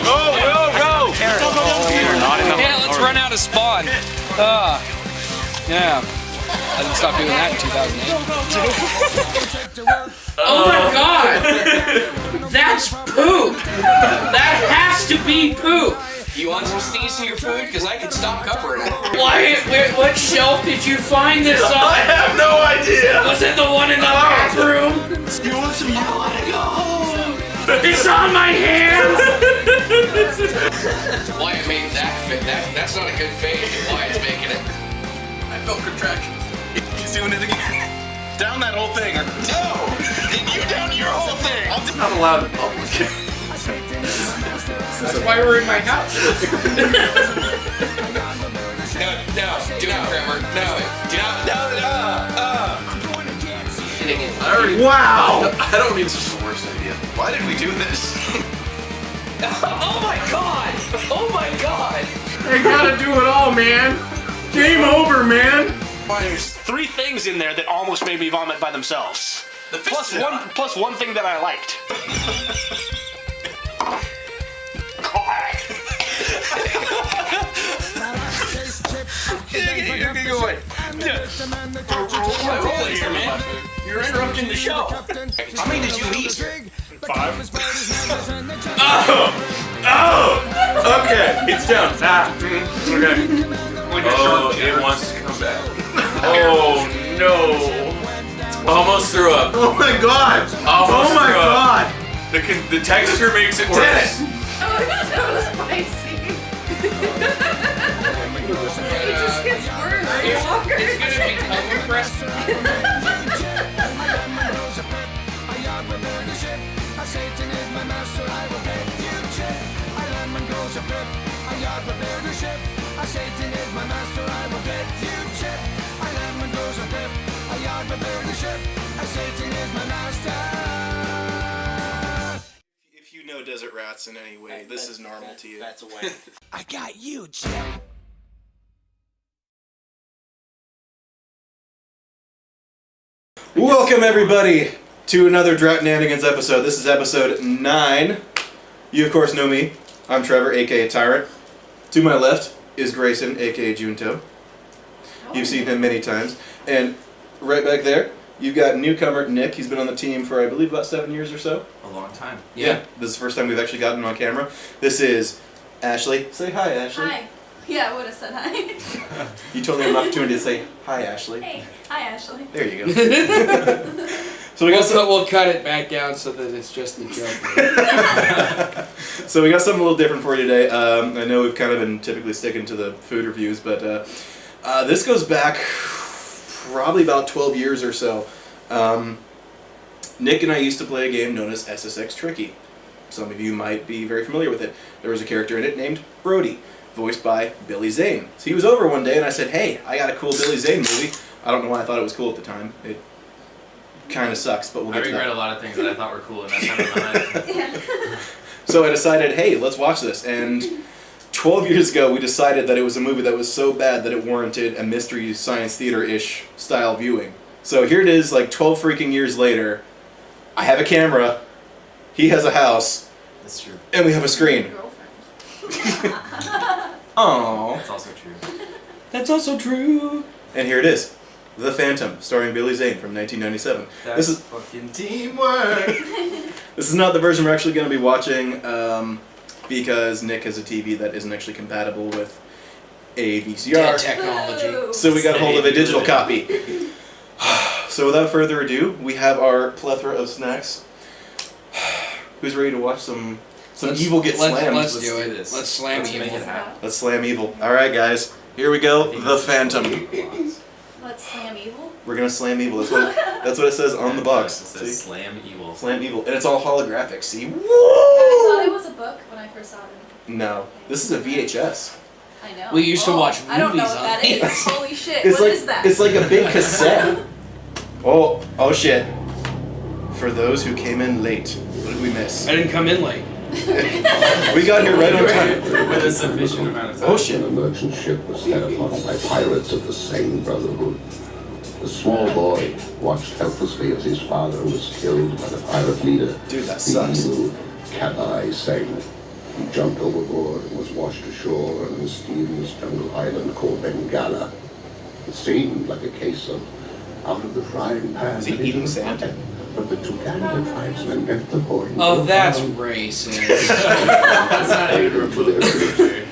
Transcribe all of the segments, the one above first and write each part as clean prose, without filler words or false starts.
Go! Yeah, let's run out of spawn. Yeah. I didn't stop doing that in 2008. Oh my god! That's poop! That has to be poop! You want some sneeze in your food? Because I can stop covering it. What shelf did you find this on? I have no idea! Was it the one in the bathroom? You want some? I want to go home! It's on my hands! Wyatt made that fit. That's not a good fade. Wyatt's making it. I felt contractions. He's doing it again. Down that whole thing. No! You down your whole thing! I'm not allowed in public. That's why we're in my house. No, do it, Trevor. No. Wow! I don't mean this is the worst idea. Why did we do this? Oh my god! Oh my god! I gotta do it all, man. Game over, man. There's 3 things in there that almost made me vomit by themselves. Plus one thing that I liked. You're interrupting the show. How many did you eat? 5. Oh! Okay, it's down. Okay. Oh, it wants to come back. Oh no! Almost threw up. Oh my god! Almost Oh my threw up. god! The texture makes it worse. Oh, it's so spicy. It just gets worse. It's gonna become impressive. If you know desert rats in any way, this is normal to you. That's a win. I got you, Chip. Welcome everybody to another DRATnanigans episode. This is episode 9. You of course know me. I'm Trevor, aka Tyrant. To my left is Grayson, aka Junto. You've seen him many times. And right back there, you've got newcomer Nick. He's been on the team for I believe about 7 years or so. A long time. Yeah, this is the first time we've actually gotten him on camera. This is Ashley. Say hi, Ashley. Hi. Yeah, I would have said hi. You told me an opportunity to say hi, Ashley. Hey. Hi, Ashley. There you go. So we got We'll cut it back down so that it's just the joke. So we got something a little different for you today. I know we've kind of been typically sticking to the food reviews, but this goes back probably about 12 years or so. Nick and I used to play a game known as SSX Tricky. Some of you might be very familiar with it. There was a character in it named Brody, voiced by Billy Zane. So he was over one day and I said, hey, I got a cool Billy Zane movie. I don't know why I thought it was cool at the time. It kind of sucks, but we'll get to that. I regret a lot of things that I thought were cool in that time of my life. Yeah. So I decided, hey, let's watch this. And 12 years ago, we decided that it was a movie that was so bad that it warranted a Mystery Science Theater-ish style viewing. So here it is, like 12 freaking years later. I have a camera. He has a house. That's true. And we have a screen. Aww. That's also true. That's also true. And here it is. The Phantom, starring Billy Zane from 1997. That's This is fucking teamwork. This is not the version we're actually going to be watching because Nick has a TV that isn't actually compatible with a VCR. Dead technology. So we got a hold of a digital copy. So without further ado, we have our plethora of snacks. Who's ready to watch some evil get slammed? Let's do it. this. Let's slam Let's make evil. it happen. Let's slam evil. All right, guys. Here we go. The Phantom. Let's slam evil. We're gonna slam evil. That's what it says on the box. It says See? slam evil. Slam evil, and it's all holographic. See? Woo! I thought it was a book when I first saw it. No, this is a VHS. I know. We used to watch I don't know movies what on that it. is. Holy shit. It's What like is that? it's like a big cassette. Oh shit! For those who came in late, what did we miss? I didn't come in late. We got here right on time. With a sufficient amount of time. Oh shit! A merchant ship was set upon by pirates of the same brotherhood. The small boy watched helplessly as his father was killed by the pirate leader, Dude, that the sucks. evil Cat-Eye Sane. He jumped overboard and was washed ashore on a mysterious jungle island called Bengala. It seemed like a case of out of the frying pan. Is he eating sand? But the Tucanian tribesmen met the boy. Oh, that's racist. That's not even remotely.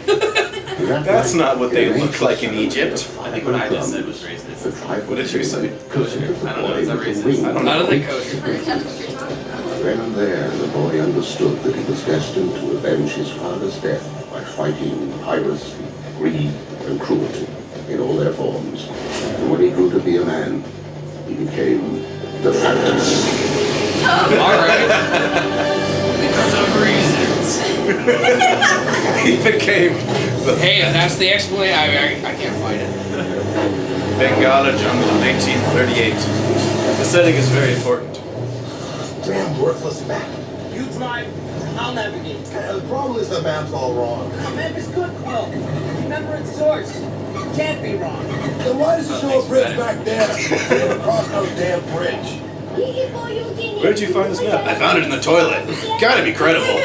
That's not what they look like in Egypt. I think what I just said was racist. What did you say? Kosher. I don't know. Is that racist? I don't None know. of the kosher. Then and there, the boy understood that he was destined to avenge his father's death by fighting piracy, greed, and cruelty in all their forms. And when he grew to be a man, he became the Phantom. Alright. Because of reasons. He became the Hey, if that's the explanation, I can't find it. Bengala jungle, 1938. The setting is very important. Damn worthless map. You drive, I'll navigate. The problem is the map's all wrong. The map is good, Quill. Remember its source. It can't be wrong. Then why does it show a bridge back there? We never crossed no damn bridge. Where did you find this map? I found it in the toilet. Gotta be credible.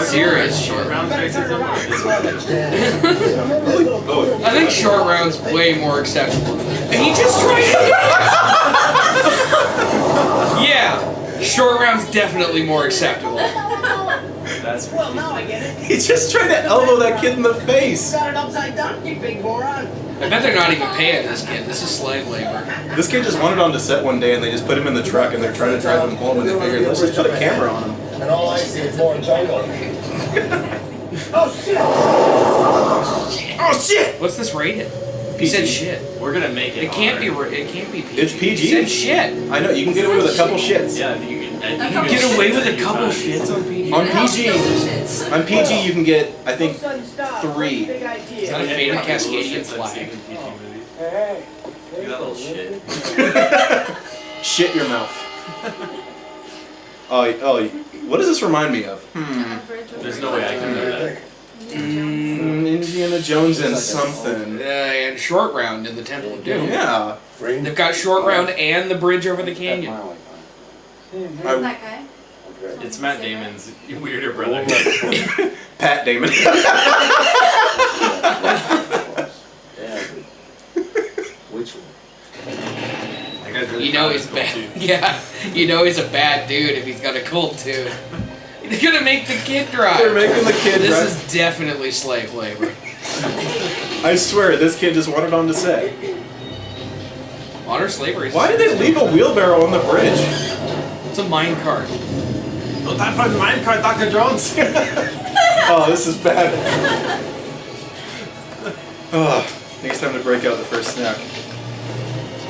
Serious shit. Round faces and I think short round's way more acceptable. And he just tried to... Yeah, short round's definitely more acceptable. That's Well, now I get it. He's just trying to elbow that kid in the face. Got it upside down, you big moron. I bet they're not even paying this kid. This is slave labor. This kid just wanted on to set one day and they just put him in the truck and they're trying to drive him home and they figured, let's just put a camera on him. And all I see is more jungle. Oh, shit. Oh shit! What's this rated? He said shit. We're gonna make it. It can't be. It can't be PG. It's PG. He said shit. I know, you can get away with a couple shits. Yeah, you can. You can get away with a couple shits on PG. On PG, on PG you can get, I think, Sudden stop. 3. Big idea. Is that a faded Cascadian flag? Hey. That little shit. Shit your mouth. Oh, what does this remind me of? There's no way I can know that. Indiana Jones and something. And short round in the Temple of Doom. Yeah. They've got short round and the bridge over the canyon. Who's that guy? It's Matt Damon's weirder brother. Pat Damon. Which one? That guy's really You know proud he's of his bad. gold tooth. Yeah, you know he's a bad dude if he's got a cold tooth. He's gonna make the kid drive. They're making the kid This drive. is definitely slave labor. I swear, this kid just wanted on to set. Honor slavery. Why did they leave a wheelbarrow on the bridge? It's a mine cart. No time for minecart, Dr. Jones. Oh, this is bad. Oh, I think it's time to break out the first snack.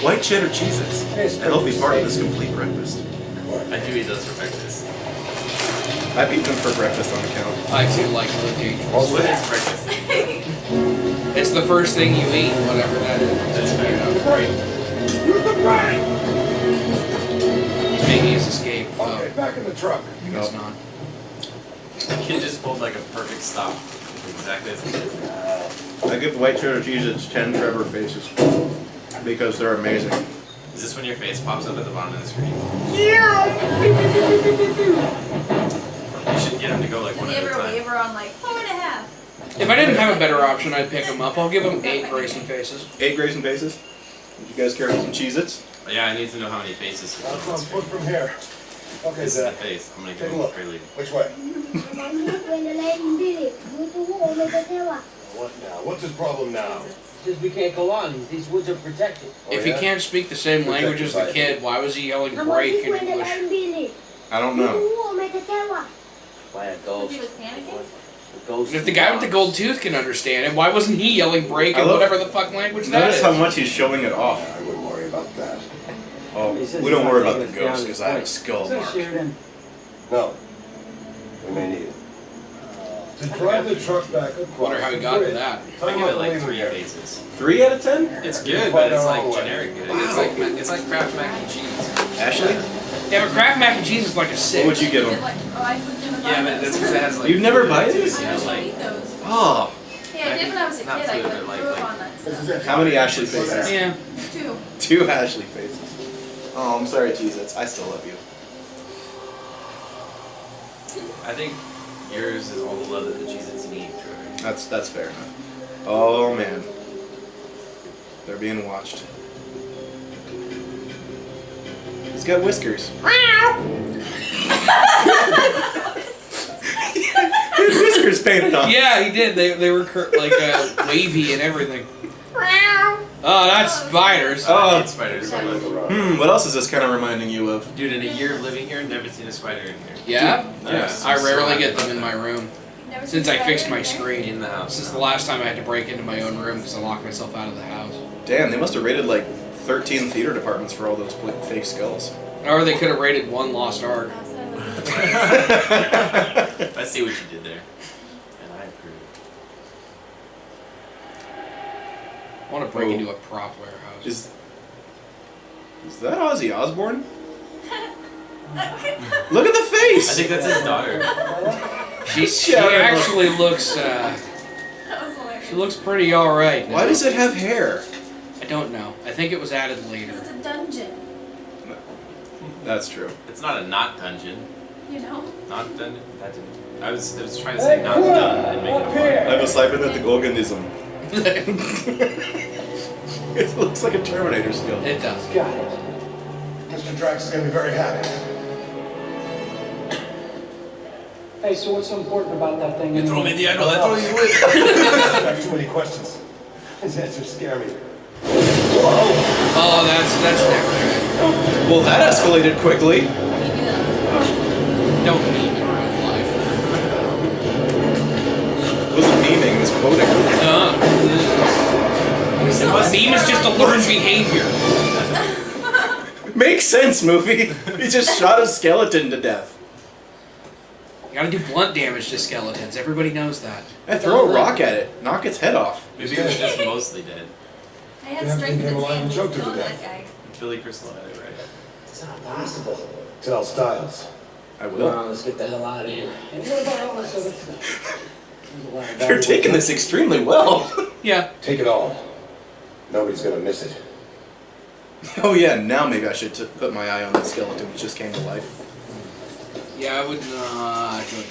White cheddar Cheez-Its. A healthy part of this complete breakfast. I do eat those for breakfast. I've eaten them for breakfast on account. I too like the dangerous. What is breakfast? It's the first thing you eat, whatever that is. That's fair. He's making his escape. Okay, back in the truck. I guess not. The kid just pulled like a perfect stop. Exactly as it is. I give white cheddar Cheez-Its 10 Trevor faces. Because they're amazing. Is this when your face pops up at the bottom of the screen? You should get him to go like Did one they at a ever time. waver on like 4.5? If I didn't have a better option, I'd pick him up. I'll give him 8 Grayson faces. 8 Grayson faces. Would you guys care for some Cheez-Its? Yeah, I need to know how many faces. Look from here. Okay, This is the Zach. face. I'm gonna Take give a him look. prelude. Which way? What now? What's his problem now? Says we can't go on. These woods are protected. If he can't speak the same language as the kid, why was he yelling break in English? I don't know. Why a He ghost? was panicking? Ghost. If the guy with the gold tooth can understand it, why wasn't he yelling break in whatever the fuck language that Notice is? how much he's showing it off. I wouldn't worry about that. Oh, we don't worry about the ghost because I have a skull mark. No. We may need it. To drive the truck back across Wonder how he got to that. I give it like 3 faces. 3 out of 10? It's good, but it's like generic good. It's like Kraft mac and cheese. Ashley? Yeah, but Kraft mac and cheese is like a 6. What would you give him? Like, oh, I would never buy Yeah, but those. that's because it has like. You've never bought these? I Yeah, used to like. eat those. Oh. Yeah, I did when I was a kid. Not I food, grew but like- up on that This is stuff. it. How many Ashley faces? Yeah. 2. 2 Ashley faces. Oh, I'm sorry, Cheez-Its. I still love you. I think yours is all the love that the Cheez-Its need, Trevor. That's fair enough. Oh man, they're being watched. He's got whiskers. His whiskers painted on. Yeah, he did. They were wavy and everything. Oh, that's spiders. Oh, It's spiders so much. what else is this kind of reminding you of? Dude, in a year of living here, never seen a spider in here. Yeah? Yes. I rarely get them in my room. Never Since seen I fixed spider my in there? screen. In the house. Since the last time I had to break into my own room because I locked myself out of the house. Damn, they must have raided like 13 theater departments for all those fake skulls. Or they could have raided one Lost Ark. I see what you did there. And I approve. I want to break Oh. into a prop warehouse. Is that Ozzy Osbourne? Look at the face! I think that's his daughter. She Shut up. actually looks, That was hilarious. she looks pretty alright. Why does it have hair? I don't know. I think it was added later. It's a dungeon, That's true. It's not a not dungeon. you know? Not dungeon. That didn't. I was trying to say not done and make it a word. I'm a cybernetic organism. It looks like a Terminator skill. It does. Got it. Mr. Drax is going to be very happy. Hey, so what's so important about that thing? You throw me in the idol, I throw you in. I have too many questions. His answers scare me. Oh, that's never good. Well, that escalated quickly. You do that. Don't meme in real life. It wasn't memeing, it was quoting. Meme is just a learned behavior. Makes sense, movie. He just shot a skeleton to death. You gotta do blunt damage to skeletons. Everybody knows that. And throw a rock at it. Knock its head off. Maybe it was just mostly dead. I had Yeah, strength he in came the alive and tank. choked her to Killing death. that guy. Billy Crystal had it right. It's not possible. Tell Styles. I will. Let's get the hell out of here. And what about all this other stuff? You're taking this extremely well. Yeah. Take it all. Nobody's going to miss it. Oh yeah, now maybe I should put my eye on that skeleton which just came to life. Yeah, I would not do it.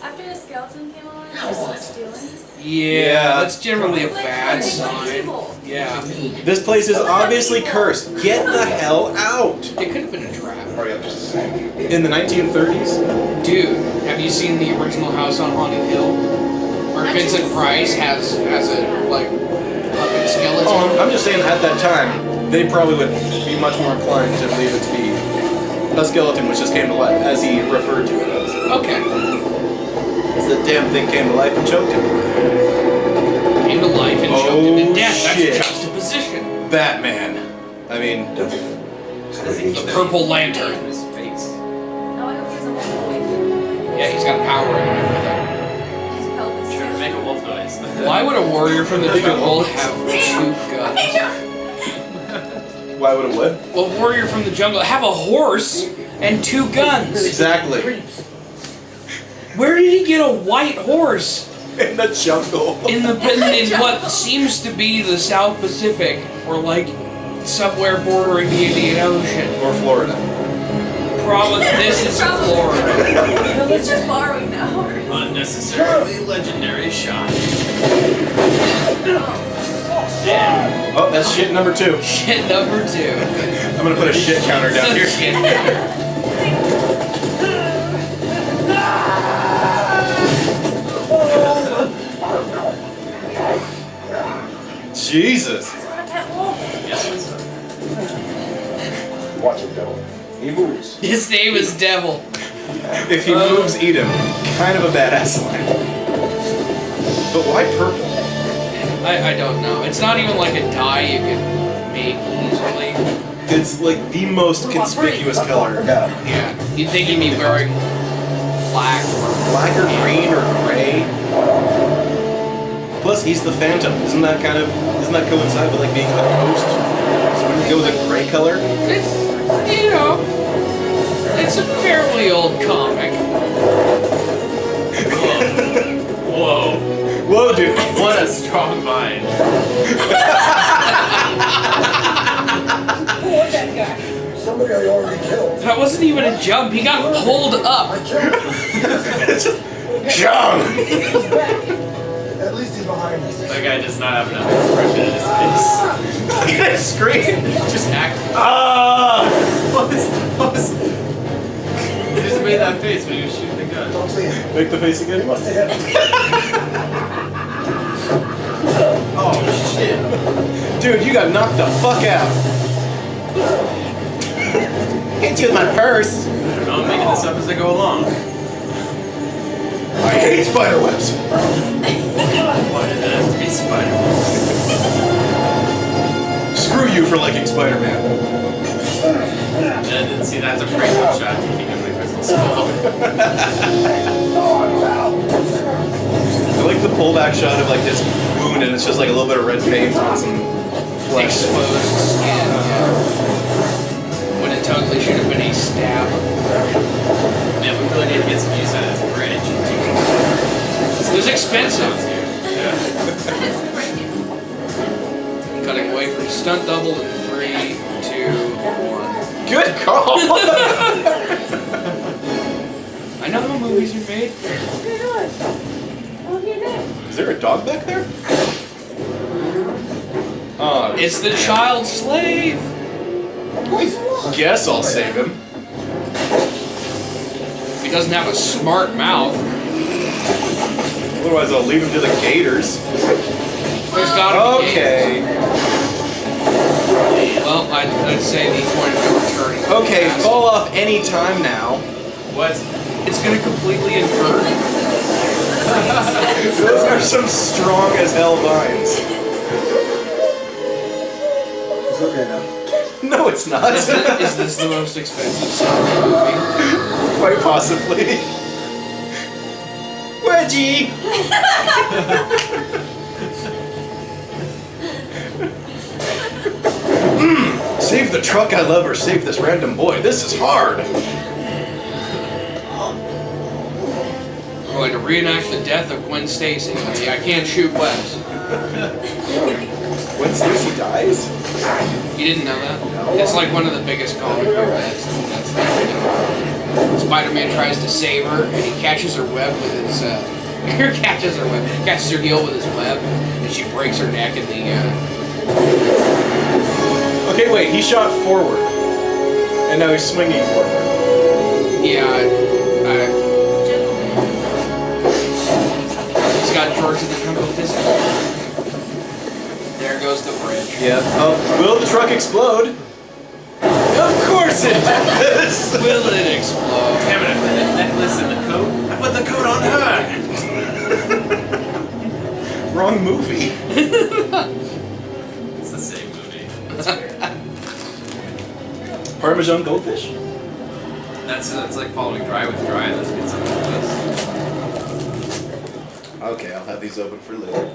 After the skeleton came alive, I started stealing. Yeah, that's generally a It's like bad something like sign. evil. Yeah. This place is obviously cursed. Get the hell out! It could have been a trap. Hurry up just a second. In the 1930s? Dude, have you seen the original House on Haunted Hill? Where Vincent Price has a, like, puppet skeleton? Oh, I'm just saying at that time, they probably would be much more inclined to believe it to be a skeleton which just came to life, as he referred to it as. Okay. Because the damn thing came to life and choked him. Came to life and choked him to Oh, death. shit. That's juxtaposition. Batman. I mean, The Purple Lantern. In his face. No, I hope he doesn't walk away from me. Yeah, he's got power and everything. His pelvis. Sure, make a wolf noise. Why would a warrior from the jungle have 2 guns? why would it would? A warrior from the jungle have a horse and 2 guns. Exactly. Where did he get a white horse? In the jungle. In what seems to be the South Pacific, or like somewhere bordering the Indian Ocean. Or Florida. Probably this is Florida. He's just borrowing that horse. Unnecessarily legendary shot. Oh, that's shit number 2. Shit number 2. I'm gonna put a shit counter down here. Shit counter. Jesus. He's not a pet wolf. Yes, it is. Watch him, devil. He moves. His name is Devil. If he moves, eat him. Kind of a badass line. But why purple? I don't know. It's not even like a dye you can make easily. It's like the most conspicuous color. Got him. Yeah. You'd think he'd be wearing black or Black or green or gray. Plus, he's the Phantom. Doesn't that coincide with like being a ghost? So wouldn't you go with a gray color? It's, you know, it's a fairly old comic. Whoa. Whoa, dude. What a strong mind. Who was that guy? So somebody I already killed. That wasn't even a jump. He got pulled up. I killed him. Jump! He's back. At least he's behind us. That guy does not have enough expression in his face. Look at that scream! Just act. Ah! What was... He just made that face when he was shooting the gun. Don't see him. Make the face He again. must have hit him. Oh, shit. Dude, you got knocked the fuck out. Can't steal my purse. I don't know, I'm making this up as I go along. I hate spider webs. Why did it have to be Spider-Man? Screw you for liking Spider-Man. I didn't see that's a break up shot to King of the Crystal Skull. I like the pullback shot of like his wound, and it's just like a little bit of red paint on some flesh. Exposed skin. Yeah. When it totally should have been a stab. Man, we really need to get some use out of this bridge. It was expensive. Yeah. Cutting away from stunt double in 3, 2, 1. Good call. I know how movies are made. Is there a dog back there? Oh, It's the child slave. guess I'll save him. If he doesn't have a smart mouth, Otherwise, I'll leave him to the gators. there's gotta be Okay. Well, I'd say the point of no return. Okay, fall off any time now. What? It's gonna completely invert. Those are some strong as hell vines. It's okay now. No, it's not. Is this the most expensive song in the movie? Quite possibly. Wedgie! Save the truck I love or save this random boy. This is hard. We're going to reenact the death of Gwen Stacy. I can't shoot webs. When Stacy dies? You didn't know that? No. It's like one of the biggest comic book events. Spider-Man tries to save her, and he catches her web with his. catches her heel with his web, and she breaks her neck in the. Okay, wait. He shot forward, and now he's swinging forward. Yeah, he's got George of the Jungle physics. There goes the bridge. Yeah. Will the truck explode? Of course it does! Will it explode? Damn it, I put the necklace in the coat. I put the coat on her! Wrong movie. It's the same movie. That's weird. Parmesan goldfish? That's like following dry with dry. Let's get something like this. Okay, I'll have these open for later.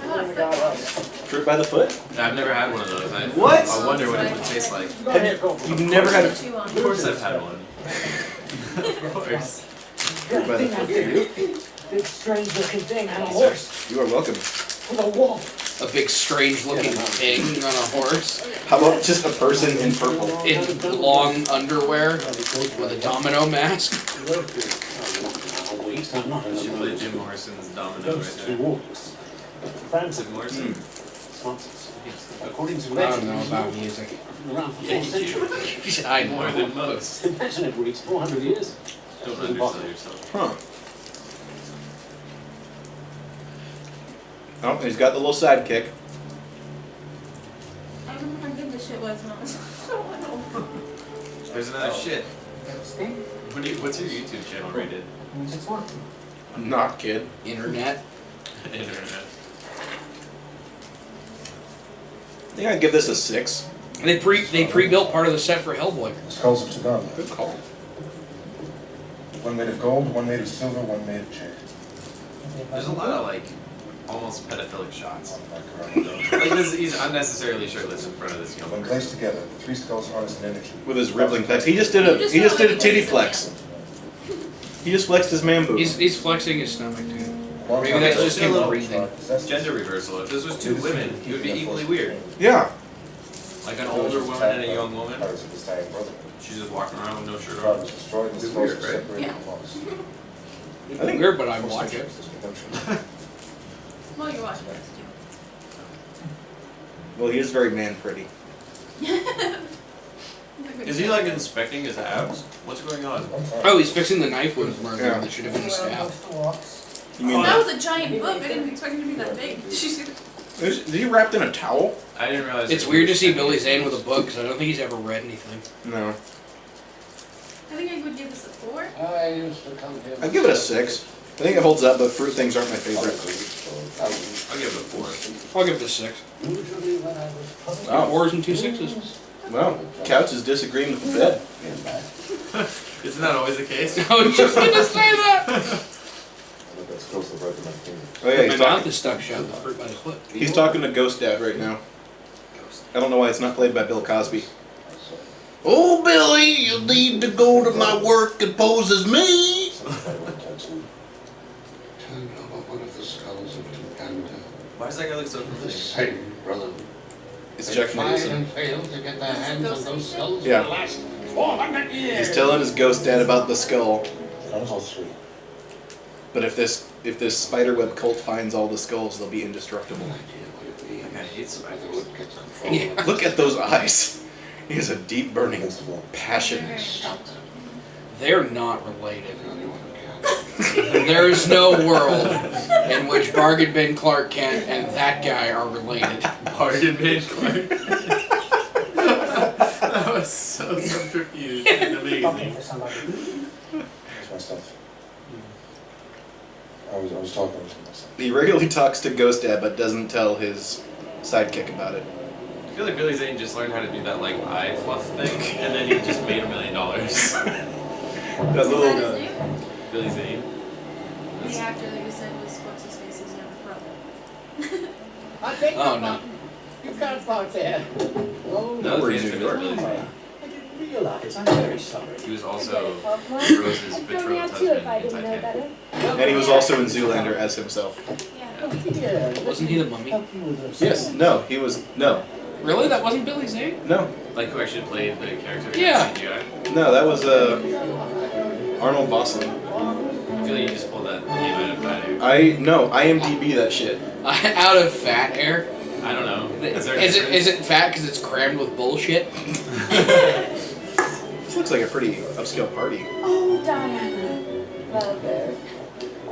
I got a foot. Fruit by the foot? I've never had one of those. What? I wonder what it would taste like. You've never had a Chew on. Of course I've had one. Of course. fruit by the foot for you? Big strange looking thing on a horse You are welcome. with a wolf. A big strange looking pig on a horse How about just a person in purple? in long underwear with a domino mask. Should play Jim Morrison's Domino right there. Jim Morrison? According to I don't know about music. around for 4 centuries. I More know. than most. Been passionate for 400 years. Don't undersell yourself. Huh. Oh, he's got the little sidekick. I remember how good this shit was when I was so little. There's another shit. What's your YouTube channel rated? Not kid. Internet. Internet. I think I'd give this a 6. And they pre-built part of the set for Hellboy. Skulls of Tadano. Good call. One made of gold, one made of silver, one made of jade. There's a lot of like almost pedophilic shots. Like this, he's unnecessarily shirtless in front of this young When person. placed together, the 3 skulls harness an energy. With his rippling pecs. He just did a titty flex. He just flexed his man boob. He's flexing his stomach too. Quantum Maybe that's just him little breathing. Gender reversal. If this was two women, it would be equally weird. Yeah. Like an older woman and a young woman. Pirates of the Italian Brotherhood. She's just walking around with no shirt The tribe on. was destroyed and the It's skulls weird, were right? separated Yeah. and lost. It's weird, but I'd watch it. Well, you're watching this Well, he is very man pretty. too. Is he like inspecting his abs? What's going on? Oh, he's fixing the knife with his murder. Yeah. That should have been a stab. You mean That was a giant book. I didn't expect it to be that big. is he wrapped in a towel? I didn't realize. It's it weird to was- see Billy Zane with a book because I don't think he's ever read anything. No. I think I would give this a 4. I used to come here. I'd give it a 6. I think it holds up, but fruit things aren't my favorite. I'll give it a 4. I'll give it a 6. Usually when I was public. Wow. 4s and 2 6s. Well, Couch is disagreeing with the bed. Isn't that always the case? I was just gonna say that. That's close to right to my finger. Oh yeah, My he's mouth talking. is stuck shut. The fruit by the foot. He's talking to Ghost Dad right now. I don't know why it's not played by Bill Cosby. Oh, Billy, you need to go to my work and pose as me. Turned over one of the skulls of Uganda. Why does that guy look so The familiar? same brother. It's They Jack tried Nicholson. and failed to get their hands on those skulls Yeah. for the last 400 years. He's telling his Ghost Dad about the skull. That was all 3. But if this spiderweb cult finds all the skulls, they'll be indestructible. No idea what it means. That guy hates Whether spiders. it gets control. Yeah. Look at those eyes. He has a deep burning passion. Stop them. They're not related. The only one who can. There is no world in which Bargain Bin Clark Kent and that guy are related. Pardon me, Clark. That was so subterfuge and amazing. That's my stuff. I was talking to myself. He regularly talks to Ghost Dad, but doesn't tell his sidekick about it. I feel like Billy Zane just learned how to do that like eye fluff thing, and then he just made $1 million. That Is little that guy. his name? Billy Zane. The actor that you said was what's his face's younger brother. I think Oh no. you've got a part there. Oh, No, We're the in fans New are York. Billy Zane. I didn't realize. I'm very sorry. He was also Rose's betrothed husband in Titanic. And he was also in Zoolander as himself. Yeah. Yeah. Wasn't he the mummy? Help you with this. Yes, no, he was, no, Really? That wasn't Billy Zane? no, Like who actually played the character in Yeah. CGI? no, that was, Arnold Vosloo. I feel like you just pulled that name out of that. IMDb that shit. Out of fat air? I don't know. Is there a it difference? fat because it's crammed with bullshit? This looks like a pretty upscale party. Oh, Diana. Well, there.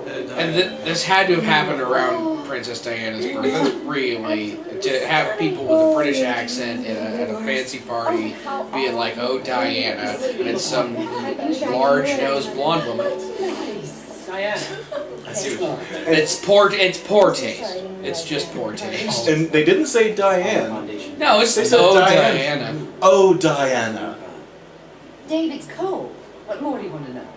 And this had to have happened around Princess Diana's birth. Really, to have people with a British accent at a fancy party being like, "Oh, Diana," and it's some large-nosed blonde woman. Diana. I see what It's poor taste. It's just poor taste. And they didn't say Diane. No, it's They said oh Diana. Diana. Oh, Diana. Dave, it's cold. What more do you want to know?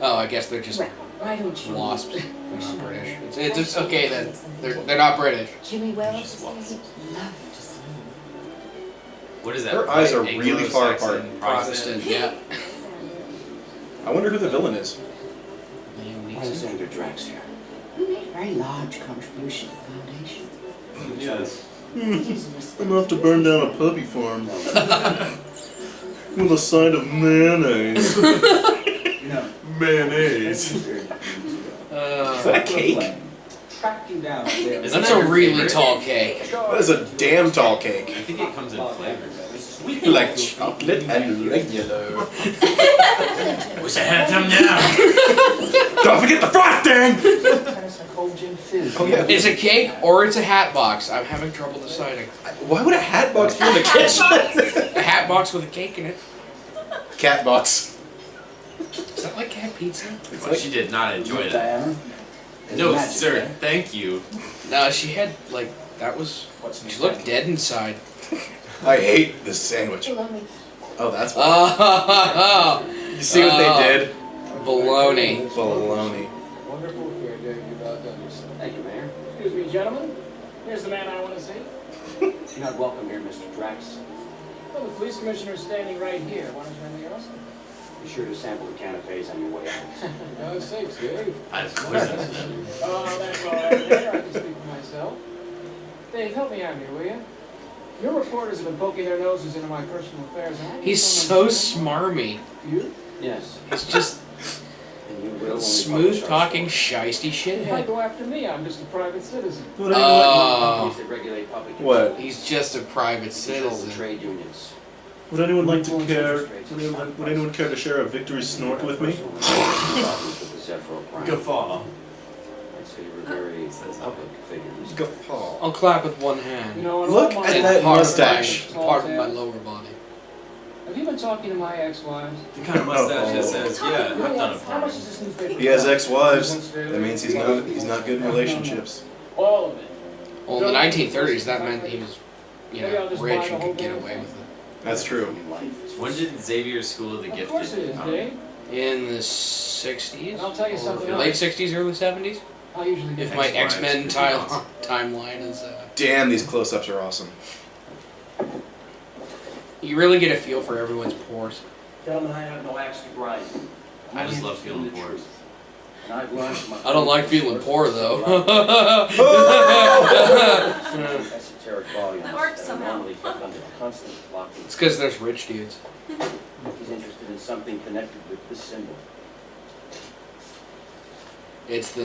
Oh, I guess they're just Well, why don't you... wasps. They're not British. It's okay then. They're not British. Jimmy Wells Just is wasps. love to see you. What is that? Her eyes are White really far Anglo-Saxon apart. Protestant, yeah. I wonder who the villain is. Alexander Drax here. You made a very large contribution to the foundation. Yes. It is a Enough to burn down a puppy farm. With a side of mayonnaise. No. Mayonnaise. Is that a cake? Track you down there. Isn't That's that a your really favorite? tall cake. That is a damn tall I cake. think it comes in flavors. Like chocolate and regular. Wish I had some now. Don't forget the frosting! Pass a cold gin fizz. Oh yeah. It's a cake or it's a hat box. I'm having trouble deciding. Why would a hat box be in the kitchen? A hat box with a cake in it. Cat box. Is that like cat pizza? It's Well, like she did not enjoy that. Diana. No, Magic, sir. eh? Thank you. No, she had like that was. What's She looked dead inside. I hate this sandwich. Bologna. Oh, that's why. Oh, You see what they did? baloney. Baloney. Wonderful care, Dave. You've outdone yourself. Thank you, Mayor. Excuse me, gentlemen. Here's the man I want to see. You're not welcome here, Mr. Drax. Well, the police commissioner's standing right here. Why don't you anything else? Be sure to sample the canapes on your way out. God's sakes, Dave. That's poison. Oh, that's all right there. I can speak for myself. Dave, help me out here, will you? Your reporters have been poking their noses into my personal affairs. He's so smarmy. You? Yes. He's just smooth talking, shiesty Why shithead. go after me? I'm just a private citizen. Oh. Regulate public What? He's just a private citizen. Trade unions. Would anyone like to care? Would anyone care to share a victory snort with me? Guffaw. I'd say you were very public figures. Guffaw. I'll clap with one hand. You know, in Look all at my- that Part of mustache. my- Part of my lower body. Have you been talking to my ex-wives? The kind of mustache that says, yeah, I've done it How much for is this newspaper? He has ex-wives. That means he's not good in relationships. All of it. Well, in the 1930s, that meant he was, you know, rich and could get away with it. That's true. When did Xavier's School of the Of course it Gifted is, come? Dave. In the 60s? And I'll tell you something Late else. 60s, early 70s? I usually If get my Ex-wives X-Men could be awesome. timeline is, Damn, these close-ups are awesome. you really get a feel for everyone's pores. Gentlemen, I have no axe to grind. I just love feeling pores. And I've learned from my I don't like feeling poor, though. esoteric volumes That works that are somehow. normally kept under constant blocking. It's because there's rich dudes. He's interested in something connected with this symbol. It's the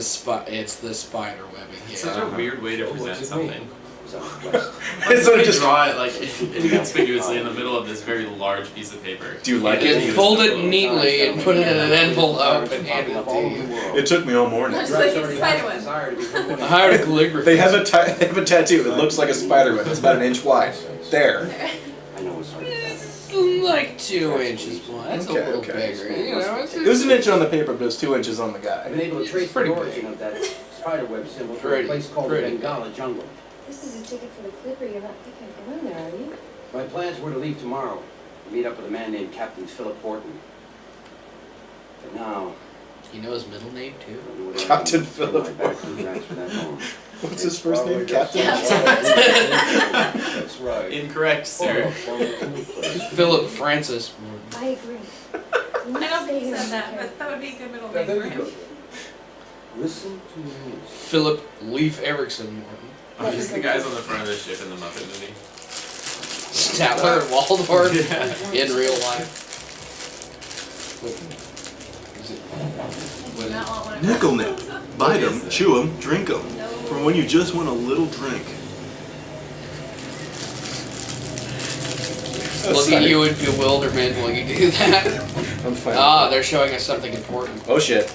spider webbing. It's such a weird way to present something. It's on the quest. It's Like, just. draw it like inconspicuously in the middle of this very large piece of paper. Do you like You it? can fold it neatly and put it in an envelope and hand it to you. It took me all morning. Looks like it's a spider web. Desire to become one I of hired a calligraphist. They have a tattoo. It looks like a spider web. It's about an inch wide. There. I know it's hard to It's like 2 inches wide. That's Okay, a little okay. bigger. You know, it's It was an inch on the paper, but it's 2 inches on the I've been guy. able to trace the Pretty origin big. of that spiderweb symbol to a Pretty, place called the pretty Bengala jungle. This is a ticket for the Clipper. You're not picking to run there, are you? My plans were to leave tomorrow, to meet up with a man named Captain Philip Horton. But now, You know his middle name, too? I don't know what Captain I can Philip. turn my back to Drax for that long. What's his first name? Captain? That's right. Incorrect, sir. Philip Francis. I agree. I don't think he said that, but that would be a good middle name for him. Listen to me. Philip Leif Erikson Morton. Oh, he's the guys on the front of the ship in the Muppet movie. Statler and Waldorf Yeah. in real life. Is it? I do not want one of Nickel those. nip. Bite 'em, chew 'em, drink 'em. No. For when you just want a little drink. Look at you in bewilderment while you do that. I'm fine. Ah, they're showing us something important. Oh shit.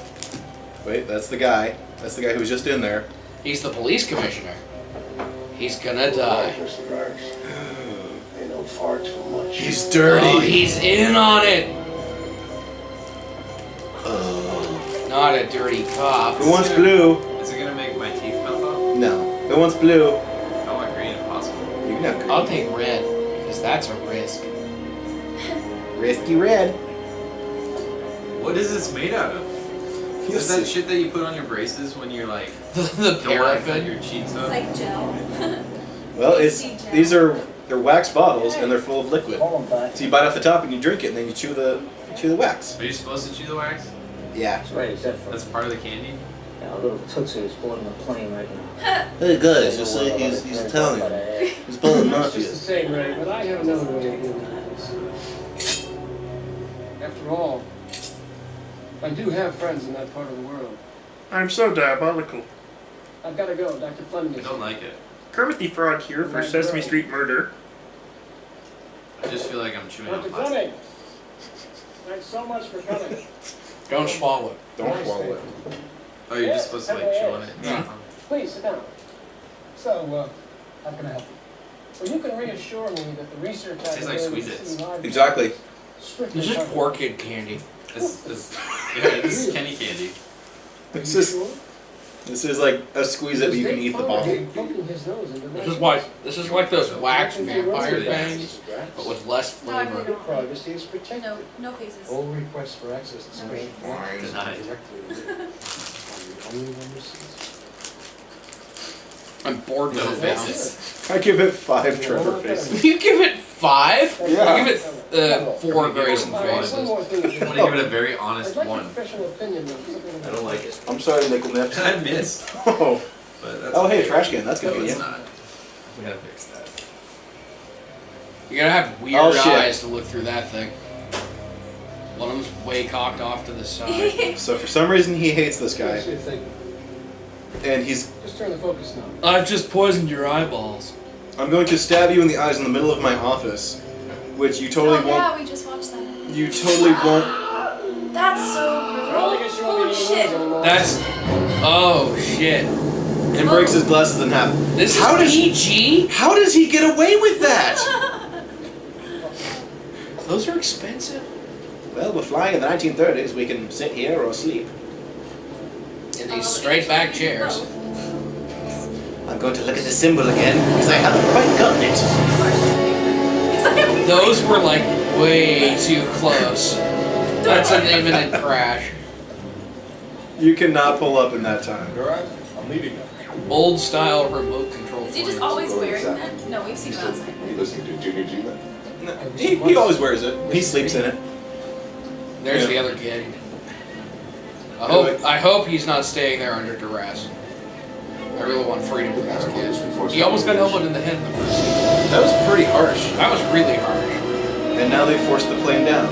Wait, that's the guy. That's the guy who was just in there. He's the police commissioner. He's gonna die. Mr. Drax. They know far too much. He's dirty. Oh, he's in on it. Not a dirty cop. Who wants blue? Is it gonna make my teeth melt off? No. Who wants blue? I want green if possible. You can have green. I'll take red because that's a risk. Risky red. What is this made out of? Is that shit that you put on your braces when you're like The don't want to cut paraffin. your cheeks It's up? like gel. Well, these are they're wax bottles and they're full of liquid. Call him back. So you bite off the top and you drink it, and then you chew the wax. Are you supposed to chew the wax? Yeah. That's right, except for That's part of the candy. a little Tootsie who's boarding a plane right now. Hey guys, just say he's Italian. He's Polish It's mafia. just the same, Ray, but I have another way of doing this. After all, I do have friends in that part of the world. I'm so diabolical. I've got to go. Dr. Fleming I is don't like it. Kermit the Frog here for Sesame Street Murder. I just feel like I'm chewing on Dr. plastic. Fleming, thanks so much for coming. Don't swallow it. Don't swallow it. Oh, you're just supposed to like chew on it. Yeah. Please sit down. So, how can I help you? Well, you can reassure me that the research I've Tastes like been doing Sweet in Its. City Library Exactly. strictly This is covered. poor kid candy. This is Kenny candy. This is like a squeeze it, but you can eat the bottle. Poking his nose into This is like those wax vampire things, but with less No, I flavor. really don't. Privacy is protected. No, no faces. All requests for access to special files Denied. only one receives. I'm bored with No it now. faces. I give it 5 Trevor faces. You give it 5? Yeah. I give it 4 Grayson One. faces. One more thing. I'm gonna give it a very honest I'd like a one. professional opinion on something. I don't like it. I'm sorry, Nickel Nips. I missed. Oh. But that's Oh, hey, okay. trash can. That's No, it's convenient. not. We gotta fix that. You gotta have weird Oh, shit. eyes to look through that thing. One of them's way cocked off to the side. So for some reason he hates this guy, What do you think? and he's. Just turn the focus now. I've just poisoned your eyeballs. I'm going to stab you in the eyes in the middle of my office, which you totally Oh won't. yeah, we just watched that. You totally won't. That's so Well, I guess you brutal. won't Holy be shit. shit. Anymore. That's. Oh shit. And breaks his glasses in half. This How is does PG? How does he get away with that? Those are expensive. Well, we're flying in the 1930s. We can sit here or sleep. In these straight back chairs. I'm going to look at the symbol again because I haven't quite gotten it. Those were like way too close. That's an imminent crash. You cannot pull up in that time. All right, I'm leaving now. Old style remote control. Is he just flames. always wearing that? No, we've seen him outside. You listening to Junior G then? No, he always wears it. He sleeps in it. There's Yeah. the other kid. I hope he's not staying there under duress. I really want freedom for this kid. He almost got elbowed in the head in the first scene. That was pretty harsh. That was really harsh. And now they forced the plane down.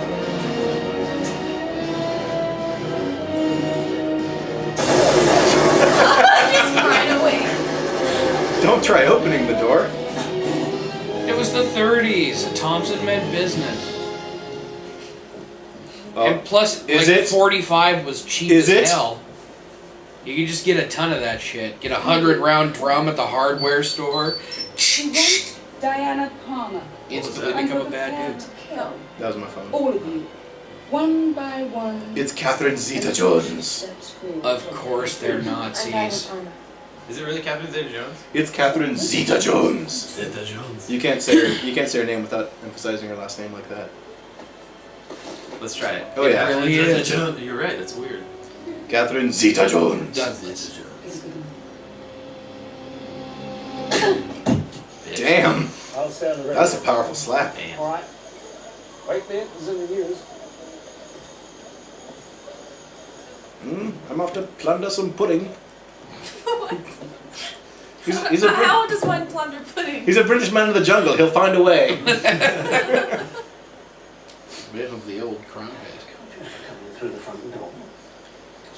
Just right away. Don't try opening the door. It was the 30s. Thompson meant business. And plus, is like, it? 45 was cheap Is as it? hell. You could just get a ton of that shit. Get a 100-round drum at the hardware store. Diana Palmer. Instantly become a bad dude. Kill That was my phone. all of you, one by one. It's Catherine Zeta-Jones. Of course they're Nazis. Is it really Catherine Zeta-Jones? It's Catherine Zeta-Jones. Zeta-Jones. You can't say her name without emphasizing her last name like that. Let's try it. Oh, yeah. Really is. Zeta-Jones. You're right, that's weird. Catherine Zeta-Jones. Douglas. Damn. I'll stand the That's a powerful slap. All right. Wait there, it's in the news. I'm off to plunder some pudding. He's a How does one plunder pudding? He's a British man of the jungle. He'll find a way. Bit of the old crumpet. Through the front door.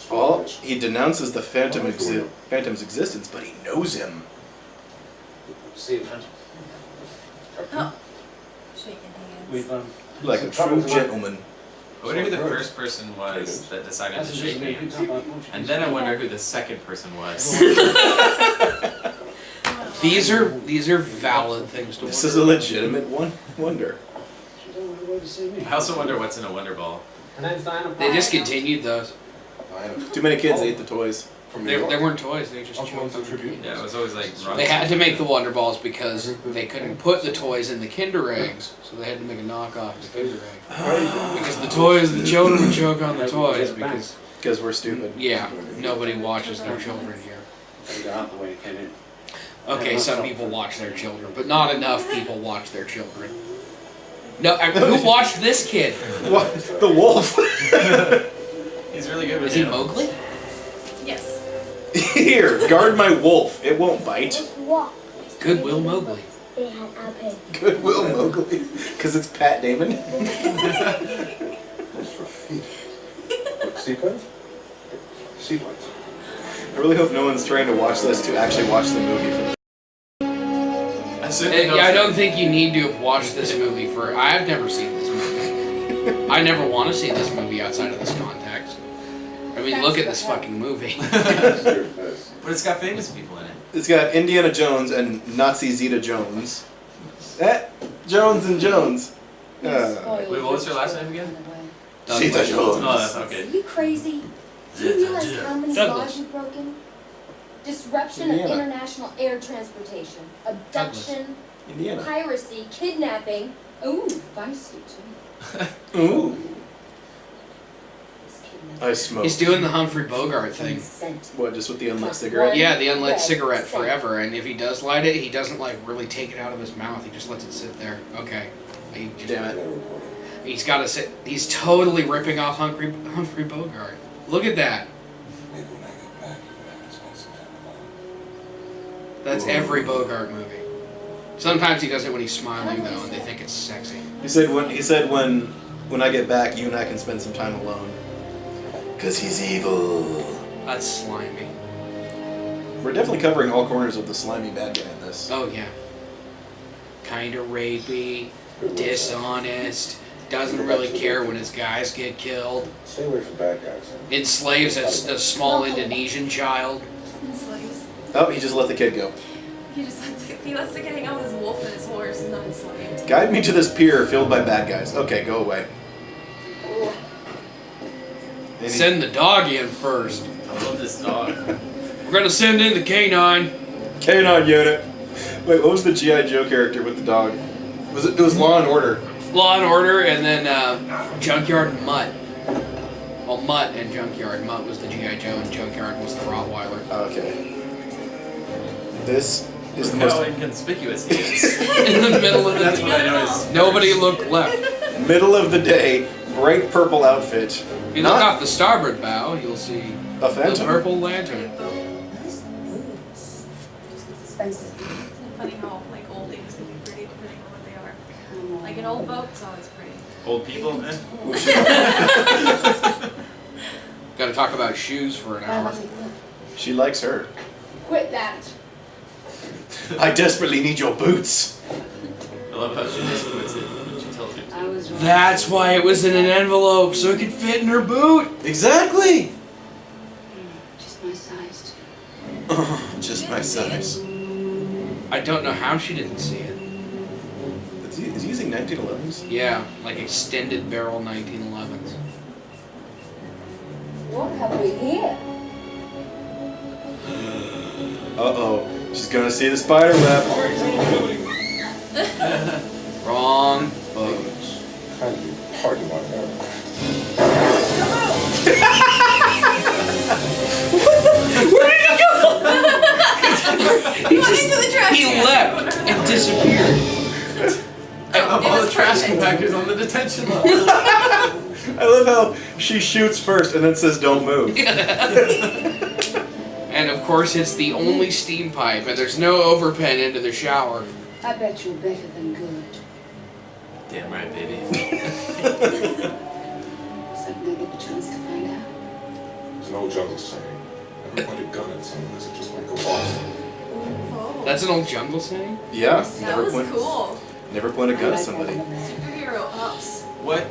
Well, he denounces the Phantom's existence, but he knows him. See you, friend. Oh. Shaking hands. We've Like a true gentleman. I wonder who the first person was that decided to shake hands. And then I wonder who the second person was. These are valid things to This wonder. is a legitimate wonder. I also wonder what's in a Wonder Ball. They discontinued those. Too many kids ate the toys. They weren't toys, they just chewed them. Yeah, it was always like They had to make the Wonder Balls because they couldn't put the toys in the Kinder Eggs, so they had to make a knockoff of the Kinder Egg. Because the children would choke on the toys because we're stupid. Yeah, nobody watches their children here. Okay, some people watch their children, but not enough people watch their children. No, who watched this kid? What? The wolf. He's really good with Is he animals. Mowgli? Yes. Here, guard my wolf. It won't bite. Goodwill Mowgli. Goodwill Mowgli. Because it's Pat Damon. Sequence? Sequence. I really hope no one's trying to watch this to actually watch the movie for this. I don't think you need to have watched this movie for. I've never seen this movie. I never want to see this movie outside of this context. I mean, look at this fucking movie. But it's got famous people in it. It's got Indiana Jones and Nazi Zeta Jones. Jones and Jones. Wait, what was her last name again? Zeta Jones. Oh, that's okay. Are you crazy? Do you realize how many laws you've broken? Disruption of Indiana. international air transportation, abduction, Indiana. piracy, kidnapping. Ooh, feisty too. Ooh. I smoke. He's doing the Humphrey Bogart thing. What, just with the unlit cigarette? Yeah, the unlit cigarette forever. And if he does light it, he doesn't like really take it out of his mouth. He just lets it sit there. Okay. Damn it. He's got to sit. He's totally ripping off Humphrey Bogart. Look at that. That's every Bogart movie. Sometimes he does it when he's smiling though, and they think it's sexy. He said when I get back, you and I can spend some time alone. Cause he's evil. That's slimy. We're definitely covering all corners of the slimy bad guy in this. Oh yeah. Kinda rapey, dishonest, doesn't really care when his guys get killed. Stay away from bad guys. Enslaves a small Indonesian child. Slaves. Oh, he just let the kid go. He lets the kid hang out with his wolf and his horse and not enslaved. Guide me to this pier filled by bad guys. Okay, go away. Send the dog in first. I love this dog. We're gonna send in the canine. Canine unit. Wait, what was the G.I. Joe character with the dog? It was Law and Order. Law and Order, and then Junkyard Mutt. Well, Mutt and Junkyard. Mutt was the G.I. Joe, and Junkyard was the Rottweiler. Okay. This is the Look how most inconspicuous he is. In the middle of the That's what I noticed. Nobody looked left. middle of the day, bright purple outfit. If you look off the starboard bow, you'll see a the phantom. purple lantern. It's funny how like old things can be pretty depending on what they are. Like an old boat's always pretty. Old people, man. Gotta talk about shoes for an hour. She likes her. Quit that. I desperately need your boots. I love how she just puts it when she tells you to. That's why it was in an envelope, so it could fit in her boot. Exactly. Just my size. Oh, just my size. I don't know how she didn't see it. Is he using 1911s? Yeah, like extended barrel 1911s. What have we here? Uh-oh. She's gonna see the spider web. Wrong boat. Kind of hard to want to Where did he go? He can. leapt and disappeared. All the trash compactors on the detention level. I love how she shoots first and then says don't move. And of course it's the only steam pipe, and there's no overpen into the shower. I bet you're better than good. Damn right, baby. Suddenly get the chance to find out. There's an old jungle saying, never point a gun at someone unless it just might go off. Oh. That's an old jungle saying? Yeah. That was cool. Never point a gun at somebody. Superhero ups. What?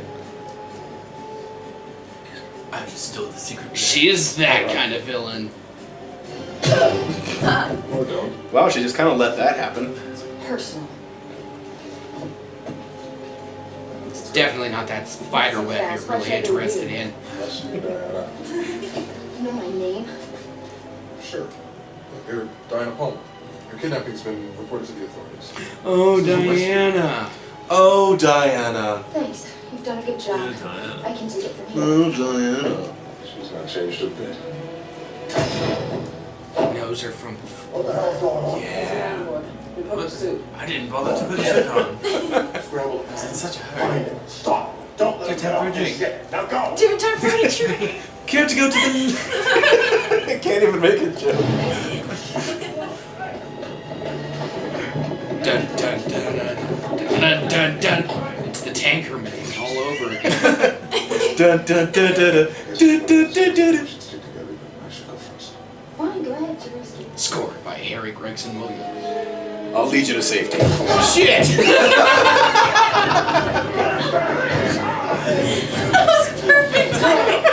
I stole the secret. She is that kind of villain. Or don't. Wow, she just kind of let that happen. Personal. It's definitely not that spider web you're really interested in. You know my name? Sure. You're Diana Palmer. Your kidnapping's been reported to the authorities. Oh, Diana. Oh, Diana. Thanks. You've done a good job. Diana. I can take it from here. Oh, Diana. She's not changed a bit. He knows her from before. What the hell's going on? Yeah. What? I didn't bother to put a shirt on. Scramble. I was in such a hurry. Stop. Don't let Good him time for a go. drink. Yeah, now go. Dude, time for a drink. Care to go to the... I can't even make a joke. Dun dun dun dun dun dun dun. It's the tanker man all over again. Dun dun dun dun dun dun dun dun. Stick together, but I should go first. Fine, go ahead, Teresa. Scored by Harry Gregson Williams. I'll lead you to safety. Shit! That was perfect timing.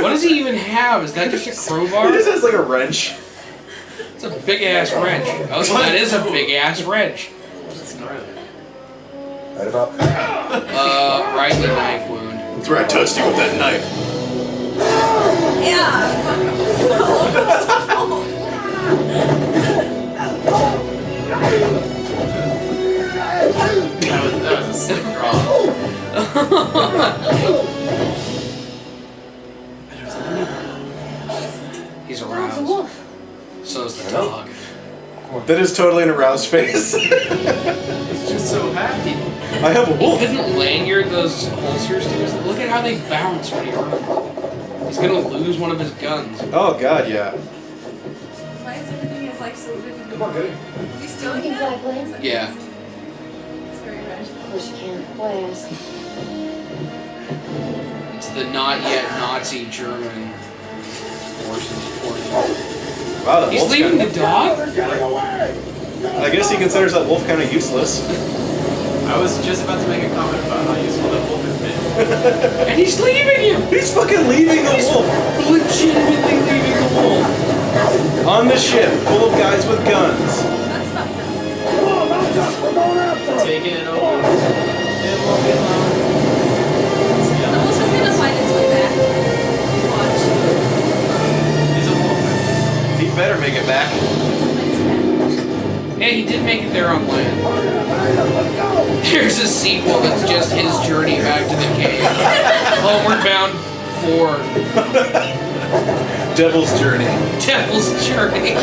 What does he even have? Is that just a crowbar? He just has like a wrench. It's a big ass wrench. Oh, so that is a big ass wrench. That's gnarly. Right about. Right in the knife wound. That's where I touched you with that knife. That was a sick draw. He's How's the aroused. wolf? So's the dog. That is totally an aroused face. He's just so happy. I have a He wolf. couldn't lanyard those holsters to his. Look at how they bounce when he runs. He's gonna lose one of his guns. Oh god, yeah. Why is everything is like like so vivid. Come on, Kitty. Is he still in Exactly. Yeah. It's very red. Of course you can't. Why ask? It's the not yet Nazi German forces. Wow, that He's wolf's leaving kinda, the dog? I guess he considers that wolf kind of useless. I was just about to make a comment about how useful that wolf has been. And he's leaving him! He's fucking leaving the wolf Legitimately leaving the wolf. on the ship full of guys with guns. That's fucked up. Take it over. It won't be long. The wolf's just gonna find its way back. Watch. He's a wolf. He better make it back. Yeah, he did make it there on land. There's a sequel that's just his journey back to the cave. Homeward Bound 4. Devil's Journey. Devil's Journey.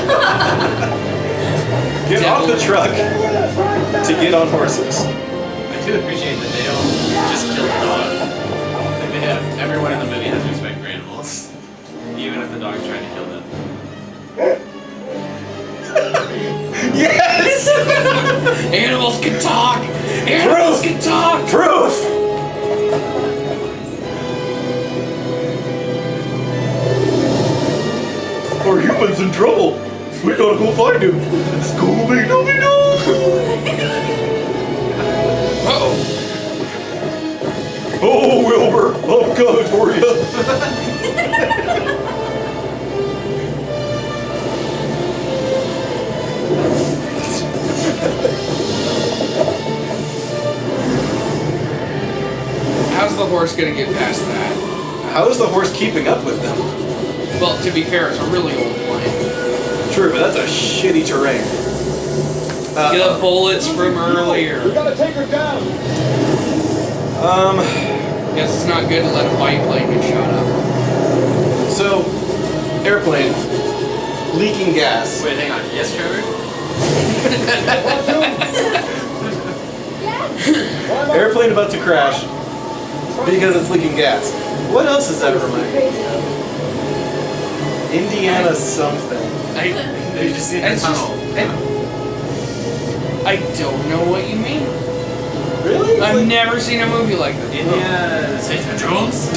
Get off the truck to get on horses. I do appreciate that they don't just kill the dog. Like they have, everyone in the movie has respect for animals. Even if the dog's trying to kill them. Yes! Animals can talk! Animals can talk! Proof! Are humans in trouble? We gotta go find him. Scooby-Dooby-Doo! Uh-oh. Oh, Wilbur, I'm coming for you. How's the horse gonna get past that? How is the horse keeping up with them? Well, to be fair, it's a really old plane. True, but that's a shitty terrain. The bullets from earlier. We gotta take her down. Guess it's not good to let a biplane get shot up. So, airplane, leaking gas. Wait, hang on. Yes, Trevor? Airplane about to crash because it's leaking gas. What else does that remind me of? Indiana something. They just need a It's just- tunnel. I don't know what you mean. Really? I've never seen a movie like this. Indiana Zeta Jones?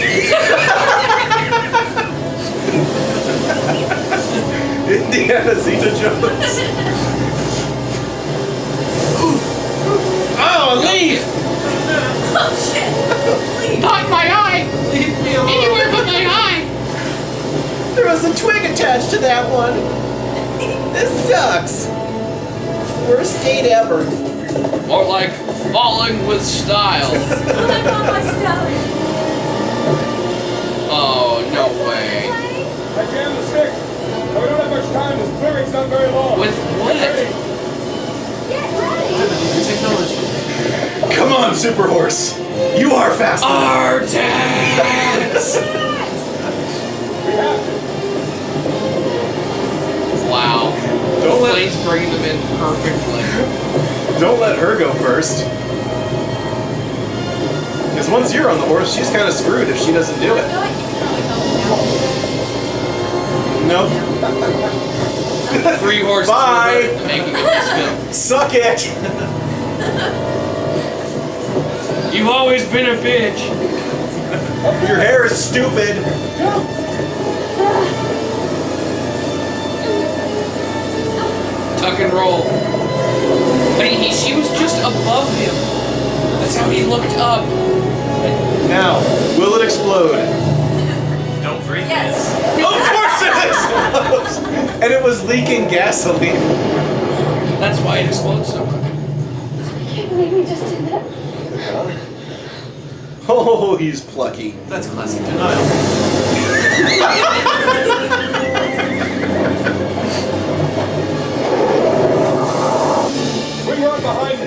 Indiana Zeta Jones. Oh, leave! Oh shit! Leave. Not my eye! Leave me alone. Anywhere but my eye! There was a twig attached to that one. This sucks. Worst date ever. More like falling with style. Oh, I got my stomach. Oh, no way. I jammed the stick. We don't have much time. This clearing's not very long. With what? Technology. Come on, Super Horse. You are faster. Artax! We have to. Wow. Don't let- Plane's bringing them in perfectly. Don't let her go first. Because once you're on the horse, she's kind of screwed if she doesn't do I it. feel like you can probably help Nope. me 3 horses Bye. were the making of this film. Suck it. You've always been a bitch. Your hair is stupid. Tuck and roll. But she was just above him. That's how he looked up. Now, will it explode? Don't breathe Yes. this. Of course it explodes! And it was leaking gasoline. That's why it explodes so much. I can't believe we just did that. Oh, he's plucky. That's classic denial. Swing right behind me.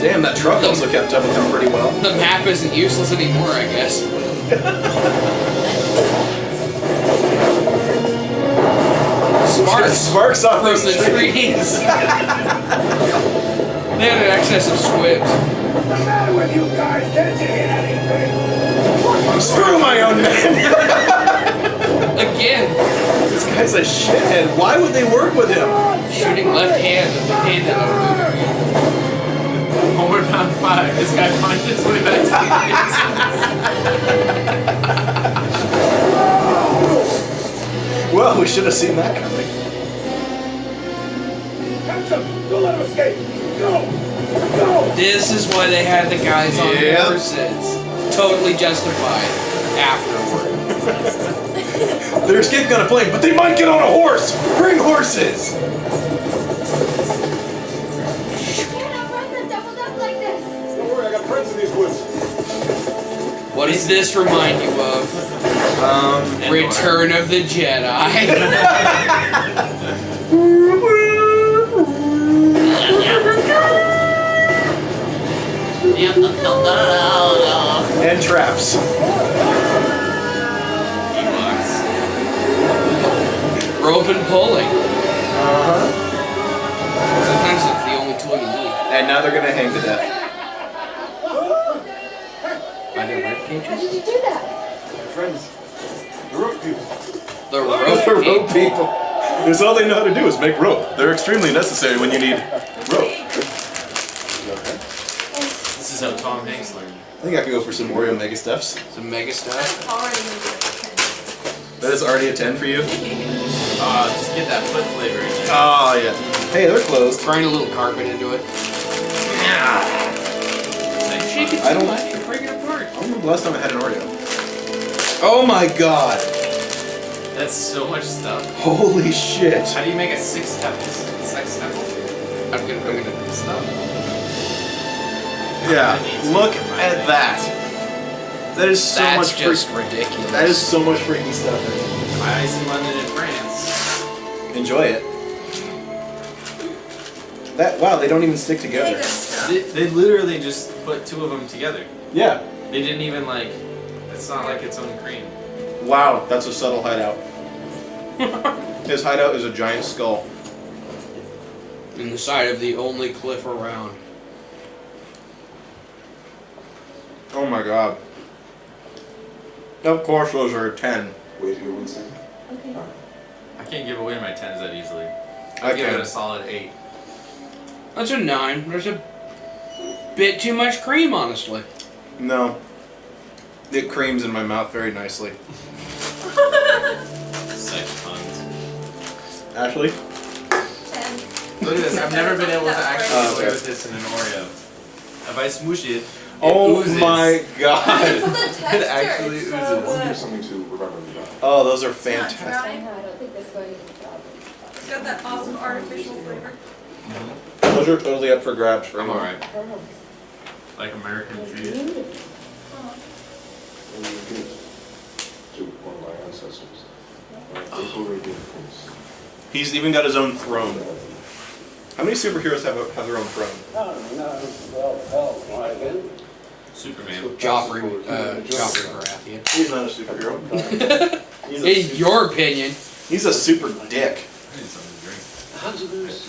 Damn, that truck also kept up with him pretty well. The map isn't useless anymore, I guess. Sparks Sparks off from those the trees. They had an excess of squibs. What's the matter with you guys? Didn't you hit anything? Screw my own man. Again, This guy's a shithead. Why would they work with him? shooting hand that Homeward Bound 5. This guy finds his way back to the Well, we should have seen that coming. Catch him! Don't let him escape! Go! Go! This is why they had the guys on Yep. horses. Totally justified afterward. They're escaping on a plane, but they might get on a horse! Bring horses! You can't outrun them doubled up like this. Don't worry, I got friends in these woods. What does this remind you of? Return of the Jedi. And traps. Rope and pulling. Uh-huh. Sometimes it's the only tool you need. And now they're gonna hang to death. Are there rib cages? How did you do that? My friends, the rope people. The The rope rope people. Because all they know how to do is make rope. They're extremely necessary when you need rope. This is how Tom Hanks learned. I think I could go for some Oreo Mega Stuffs. Some mega stuff. That's already gonna be a 10. That is already a 10 for you? Just get that foot flavor in there. Oh, yeah. Hey, they're closed. Throwing a little carpet into it. Shake it I too don't- much, you break it apart. I don't remember the last time I had an Oreo. Oh my god. That's so much stuff. Holy shit. How do you make a sextuple? I'm gonna Stuff. Yeah, look at that. That is so That's much just freak- ridiculous. That is so much freaky stuff. My ice in London and France. Enjoy it. That wow, they don't even stick together. They literally just put two of them together. Yeah. They didn't even like. It's not like its own cream. Wow, that's a subtle hideout. His hideout is a giant skull. in the side of the only cliff around. Oh my god. Of course those are a 10. Wait here 1 second. Okay. I can't give away my 10s that easily. I I'll give can. it a solid 8. That's a 9. There's a bit too much cream, honestly. No. It creams in my mouth very nicely. Sex puns. Ashley? 10. Look at this. I've never been able to actually Oh, get away okay. with this in an Oreo. If I smoosh it, Oh oozes. my god. It actually oozes. Here's something to remember about. Oh, those are It's not fantastic. dry. No, I don't think that's going to be a problem. It's got that awesome artificial flavor. Those are totally up for grabs for I'm anyone. alright. Like American cheese. And you give it to one of my ancestors. April Arabian Prince. He's even got his own throne. How many superheroes have their own throne? Well, hell, why again? Superman. Joffrey Baratheon. He's not a superhero. In your opinion. He's a super dick. I need something to drink. Hazardous.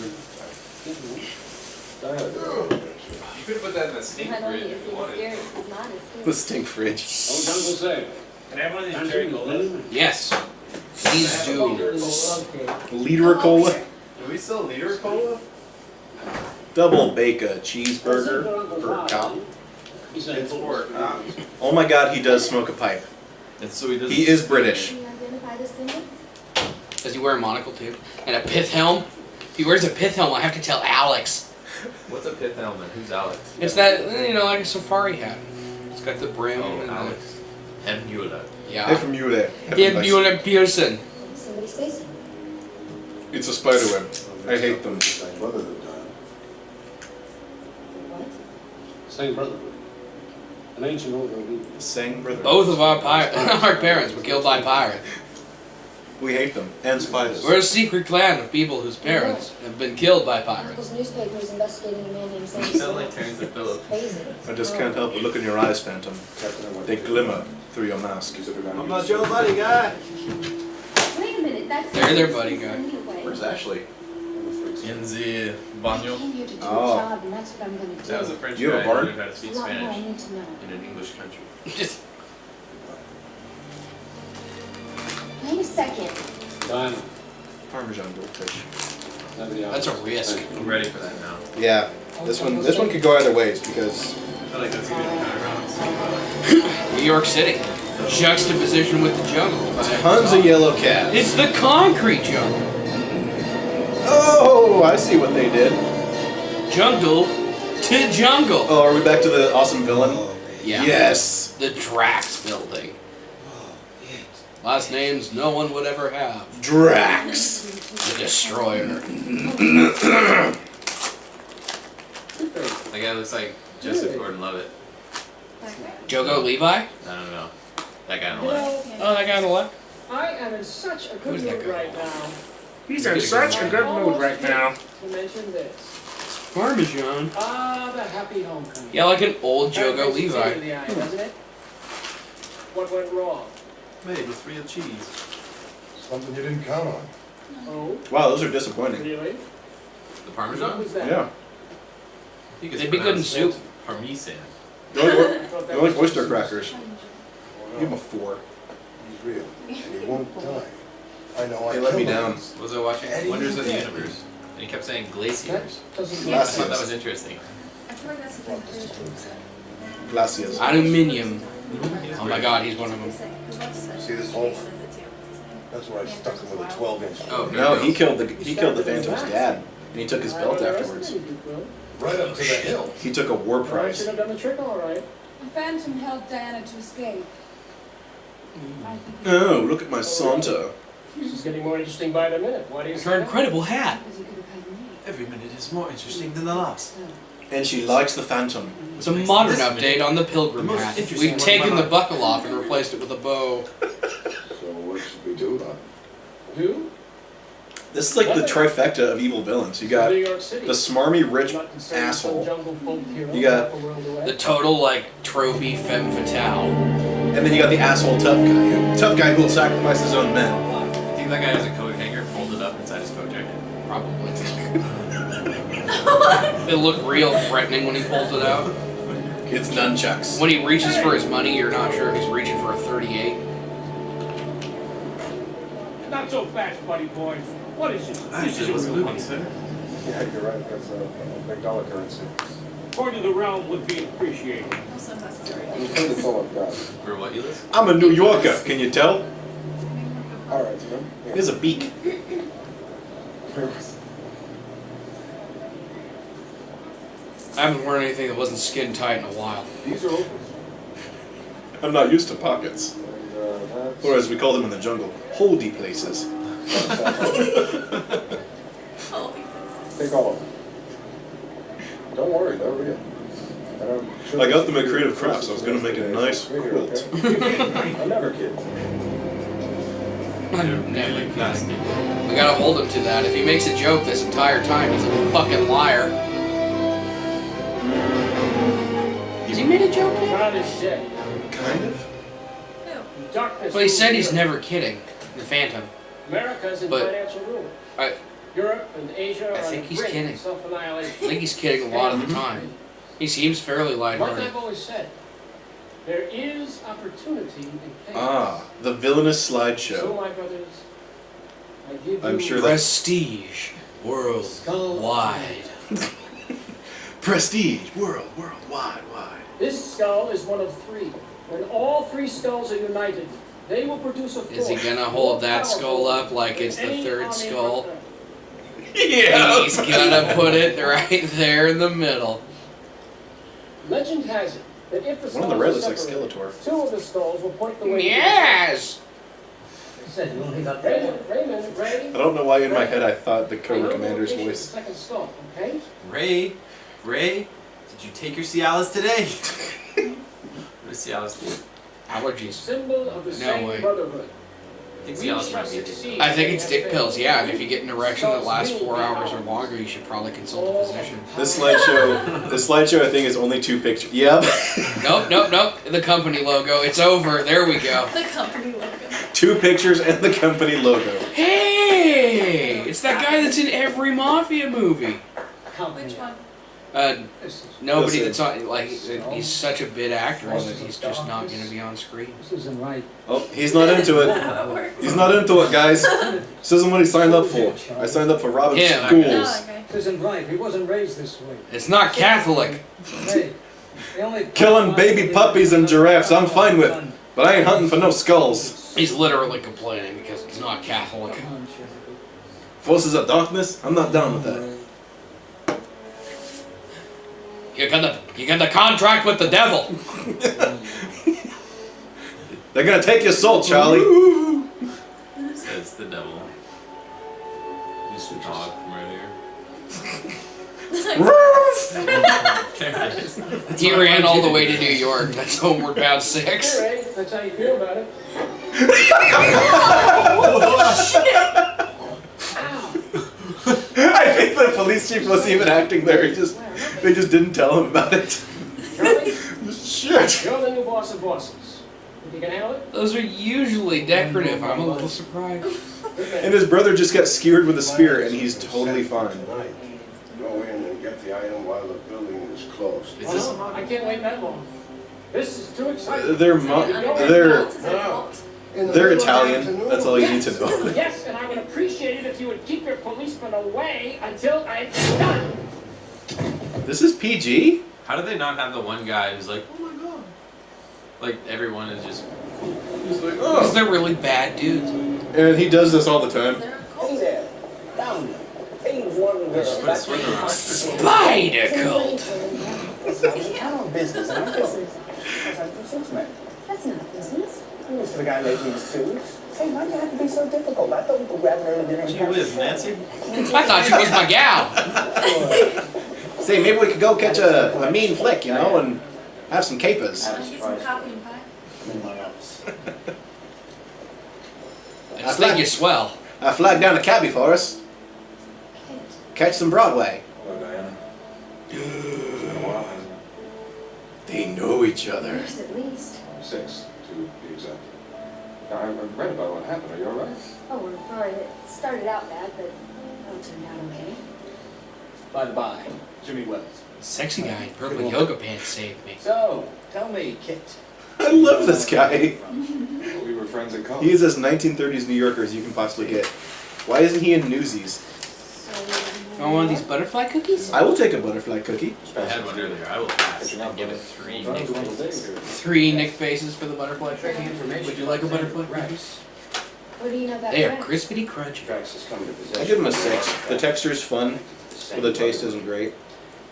You could have put that in the stink Not only fridge is if he you wanted. mysterious, he's not as The stink fridge. Old Uncle Sam. Can I have one of these cherry colas? Yes. Please do. Liter cola. Do we sell liter cola? Double bake a cheeseburger per cop. It's pork. Oh my god, he does smoke a pipe. And so he doesn't. He is British. Can you identify this symbol? Does he wear a monocle too? And a pith helm? If he wears a pith helm, I have to tell Alex. What's a pith helmet? Who's Alex? It's that, like a safari hat. It's got the brim Oh, and Alex. Hemula. Yeah. Hey, from you there. Yeah, Beulah Pearson. Somebody say something. It's a spider web. I hate them. My brother had died. What? Same brotherhood. An ancient order of evil. Sang brother. Both of our our parents were killed by pirates. We hate them. And spiders. We're a secret clan of people whose parents have been killed by pirates. Uncle's newspaper is investigating a man named Sam. You sound like Terrence and Phillip. Crazy. I just can't help but look in your eyes, Phantom. They glimmer through your mask. I'm not your buddy guy. Wait a minute, that's They're their buddy guy. Where's Ashley? In the baño. Came here to do Oh. a job, and that's what I'm going to do. That was a French You have a guy who bard? learned how to speak There's a lot more I Spanish need to know. in an English country. Wait a second. Diana. Parmesan goldfish. That's a risk. I'm ready for that now. Yeah, this one could go either ways because I feel like that's gonna be kind of New York City. Juxtaposition with the jungle. tons of yellow cats. It's the concrete jungle. Oh, I see what they did. Jungle to jungle. Oh, are we back to the awesome villain? Yeah. Yes. The Drax building. Last names no one would ever have. Drax. The Destroyer. That guy looks like Joseph Gordon-Levitt. Jogo Levi? I don't know. That guy on the left. Oh, that guy on the left? I am in such a good Who's that mood guy? right now. He's in such a good mood right now. To mention this. Parmesan. Ah, the happy homecoming. Yeah, like an old Jogo That makes you Levi. tear in the eye, doesn't it? What went wrong? Made with real cheese. Something you didn't count on. Oh, Wow, those are disappointing. really? The What Parmesan? was that? Yeah. I think it's They'd be good in pronounced soup. Parmesan. They're like oyster crackers. Give him a 4. He's real, and he won't die. I know. They I let me killed down. him. Was I watching Wonders of the Universe? And he kept saying glaciers. Doesn't I thought that was interesting. I feel like that's the thing British people say. Gracias. Aluminium. Oh my god, he's one of them. See this hole? That's where I stuck him with a 12-inch. Oh, No, he killed the Phantom's dad, and he took his belt afterwards. Right up to the hill. He took a war I prize. should have done the trick all right. The Phantom helped Diana to escape. Oh, look at my Santa. This is getting more interesting by the minute. Why do you say Her that? incredible hat. Because you could have had me. Every minute is more interesting than the last. And she likes the Phantom. It's a modern update on the Pilgrim The most hat. interesting We've one taken of the my buckle off and replaced it with a bow. So what should we do, Doc? Who? This is like the trifecta of evil villains. You got New York City. the smarmy rich Not concerned with some asshole, jungle folk hero You got half a world away. The total, like, trophy femme fatale. and then you got the asshole tough guy. Tough guy who will sacrifice his own men. I think that guy has a coat hanger folded up inside his coat jacket. Probably. It looked real threatening when he pulls it out. It's nunchucks. When he reaches for his money, you're not sure if he's reaching for a 38. Not so fast, buddy boy. What is it? This is was real money. sir. Yeah, you're right. That's a big dollar currency. Part of the realm would be appreciated. Also necessary. I'm pretty full of that. Where what you live? I'm a New Yorker. Can you tell? All right, Tim. Yeah. There's a beak. I haven't worn anything that wasn't skin tight in a while. These are open. I'm not used to pockets. And, that's... Or as we call them in the jungle, holdy places. Take all of them. Don't worry, they're real. I got them at Creative Crafts. I was going to make a nice quilt. I'm never kidding. Never. Plastic. We gotta hold him to that. If he makes a joke this entire time, he's a fucking liar. Has he made a joke yet? God is dead. Kind of. Darkness. Well, he said rules he's Europe. never kidding. The Phantom. America's in but- financial ruin. I Europe and Asia are I think on the he's brink kidding. of self-annihilation. think he's kidding a lot of the time. He seems fairly What lighthearted. I've always said, there is opportunity in chaos. Ah, the villainous So, slideshow. my brothers, I give I'm you sure that Prestige worldwide. prestige, worldwide. This skull is one of three. When all three skulls are united, they will produce a force. Is he gonna hold that skull up like it's the third skull? Yeah. He's gonna put it right there in the middle. Legend has it that if the One of the skulls red are looks like separated, Skeletor. two of the skulls will point the way. Yes! Raymond, Ray. I don't know why in my head I thought the I Cobra know Commander's the location of the voice. second skull, okay? Ray, did you take your Cialis today? What does Cialis do? Allergies. Symbol of the No same way. brotherhood. I think We Cialis shall might be a succeed I think it's in dick that pills, faith. yeah, and if you get an erection that lasts 4 hours or longer, you should probably consult a physician. This slideshow I think is only 2 pictures. Yep. Nope. The company logo. It's over. There we go. The company logo. 2 pictures and the company logo. Hey! It's that guy that's in every mafia movie. Which one? Nobody. Listen. It's not like he's such a bit actor that he's just not going to be on screen. This isn't right. Oh, he's not into it. He's not into it, guys. This isn't what he signed up for. I signed up for robbing Yeah. schools. This isn't right. He wasn't raised this way. It's not Catholic. Hey, the only Killing baby puppies and giraffes, I'm fine with. But I ain't hunting for no skulls. He's literally complaining because it's not Catholic. Forces of darkness? I'm not down with that. You got the contract with the devil. They're gonna take your soul, Charlie. Says the devil. Just the dog from earlier. There it is. He ran all the way to New York. That's Homeward Bound 6. Hey, that's how you feel about it. I think the police chief wasn't even acting there. They just didn't tell him about it. Shit. You're the new boss of bosses. You can handle it? Those are usually decorative. I'm a little surprised. And his brother just got skewered with a spear, and he's totally fine. Tonight, go in and get the item while the building is closed. Is this? I can't wait that long. This is too exciting. They're They're Italian. That's all you need to know. Yes, and I would appreciate it if you would keep your policeman away until I'm done. This is PG? How do they not have the one guy who's like, oh my god? Like everyone is just. He's like, Because oh. they're really bad dudes. And he does this all the time. Hey there, down there. Hey, one They should put a swing around. Spider cult. It's not our business, our business. That's not business. Who's the guy making the suits? Hey, why do you have to be so difficult? I thought we could grab an early dinner. Gee whiz, Nancy. I thought she was my gal. Say, maybe we could go catch a mean flick, you know, and have some capers. Can I get some coffee and pie? I just think you're swell. I flagged down a cabbie for us. Catch some Broadway. Hello, Diana. They know each other. Years at least. 6, to be exact. Now, I read about what happened. Are you alright? Oh, I'm fine. It started out bad, but it all turned out okay. By the by, Jimmy Wells. Sexy guy in purple yoga pants saved me. So, tell me, Kit. I love this guy. Well, we were friends in college. He is as 1930s New Yorker as you can possibly get. Why isn't he in Newsies? Want one of these butterfly cookies? I will take a butterfly cookie. I had one earlier. I will pass and give it 3 Nick faces. 3 Nick faces for the butterfly cookie. Would you like a butterfly cookie? What do you know about They are Drax? crispity crunchy. Drax is coming to possession. I give him a 6. The texture's fun, but the taste isn't great.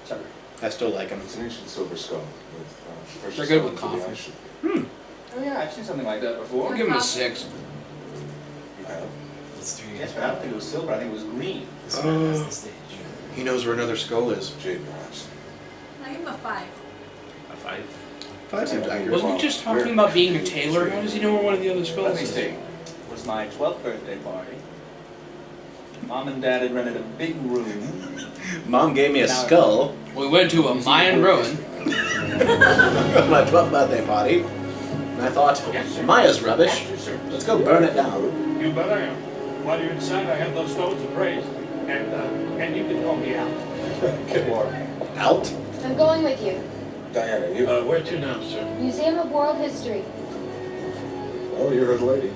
Sorry. I still like him. It's an ancient silver skull with precious They're good with stones of the coffee. ancient- Oh yeah, I've seen something like that before. I'll give him a 6. You have? Let's do Yes, but I don't think it was silver. I think it was green. This man has the stage. He knows where another skull is. Jade, perhaps. I give him a 5. A 5. 5 seems accurate. Wasn't he just talking about being a tailor? How does he know where one of the other Let skulls me is? see. It was my 12th birthday party. Mom and Dad had rented a big room. Mom gave me a skull We went to a Mayan ruin. at my 12th birthday party. And I thought, Maya's rubbish. Let's go burn it down. You bet I am. While you're inside, I have those stones of praise. And you can call me out. Kid Walker. Out? I'm going with you. Diana, you. Where to now, sir? Museum of World History. Oh, you're the lady.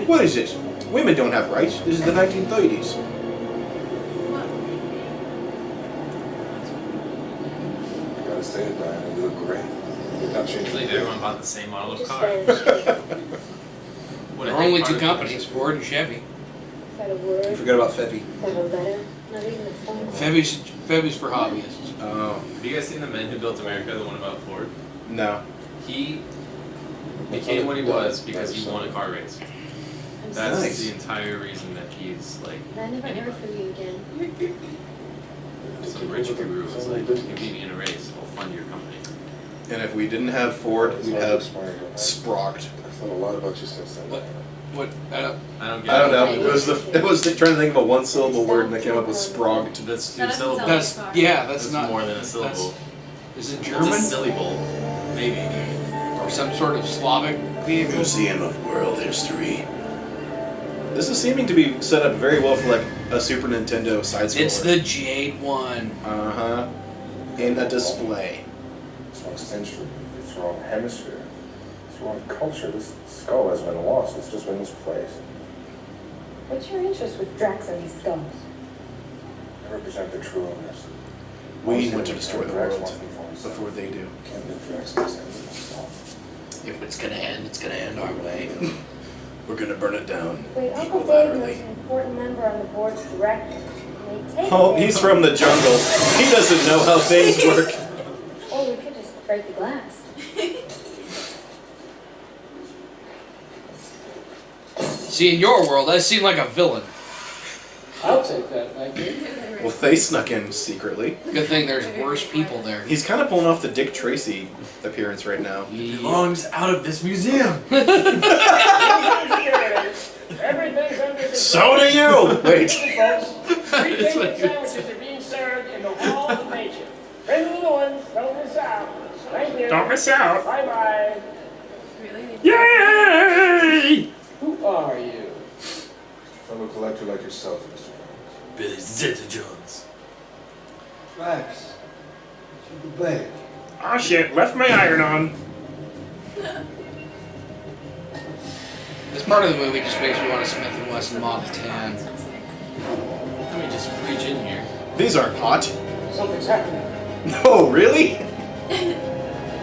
What is this? Women don't have rights. This is the 1930s. I gotta say it, Diana. You look great. You've not changed. Usually everyone bought the same model of Just car. stand. What There a are only car 2 to companies, Ford and Chevy. Got a You word. forgot about Feffy. Got a letter. Not even a phone. Febby's for hobbyists. Oh, Have you guys seen The Men Who Built America, the one about Ford? no. He became what he was because he won a car race. I'm That's Nice. the entire reason that he's like I never heard from you again. some rich guru was like, you beat me in a race, I'll fund your company. And if we didn't have Ford, we'd have Sprocked. Sprocked. I've thought a lot about you since then. What? What? I don't get I don't it. know. It was trying to think of a 1-syllable word, and I came up with Sprogged. That's 2 That doesn't syllables. sound That's like that's That's not more than a syllable. Is it It's a German silly bowl. Maybe. or some sort of Slavic? Museum of World History. This is seeming to be set up very well for like a Super Nintendo side scroller. It's the Jade one. Uh-huh. In a display. It's wrong century. It's the wrong hemisphere. It's the wrong culture. This skull has been lost. It's just been misplaced. What's your interest with Drax and these skulls? They represent the true owners. We want to destroy the world before they do. Can't live Drax in this skull. If it's gonna end our way. We're gonna burn it down Wait, Uncle Dave was equilaterally. an important member on the board's directors. They take Oh, it he's from the jungle. He doesn't know how things work. Or we could just break the glass. See, in your world, that seemed like a villain. I'll take that, thank you. Well, they snuck in secretly. Good thing there's worse people there. He's kind of pulling off the Dick Tracy appearance right now. He belongs out of this museum. Everything's under So do you! Wait. Three bacon sandwiches are being served in the Hall of Nature. Bring the little ones, don't miss out. Thank you. Don't miss out. Bye-bye. Really? Yay! Who are you? Fellow collector like yourself, Mr. Jones. Billy Zeta Jones. Drax. You the badge. Oh shit, left my iron on. This part of the movie just makes me want a Smith & Wesson Model 10. Let me just reach in here. These aren't hot. Something's happening. No, really?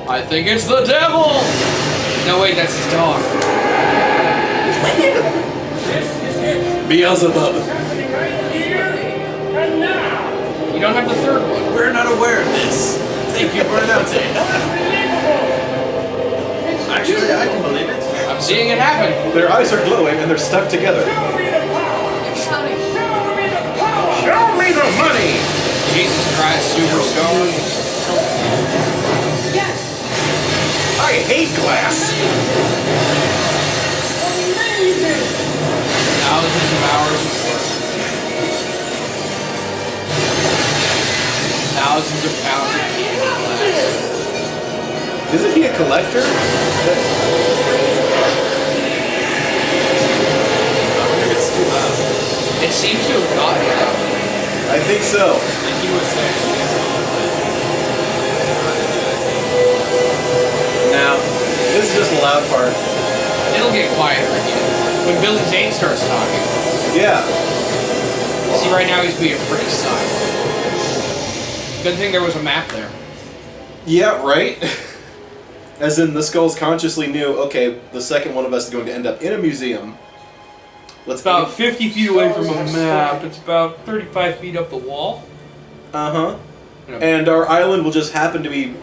I think it's the devil! No, wait, that's his dog. Beelzebub. Happening right here and now. You don't have the third one. We're not aware of this. Thank you for announcing. Actually, I can believe it. I'm seeing it happen. Their eyes are glowing and they're stuck together. Show me the power. Shouting. Show me the power. Show me the money! Jesus Christ, Superstar. Yes. I hate glass. Amazing. Thousands of hours of work. Thousands of pounds of candy glass. Isn't he a collector? I wonder if it's too loud. It seems to have gotten out. I think so. Like he was saying. Now, this is just the loud part. It'll get quieter again. When Billy Zane starts talking. Yeah. See, right now he's being pretty silent. Good thing there was a map there. Yeah, right? As in, the skulls consciously knew, okay, the second one of us is going to end up in a museum. Let's About 50 feet away from a map. It's about 35 feet up the wall. Uh-huh. And our island will just happen to be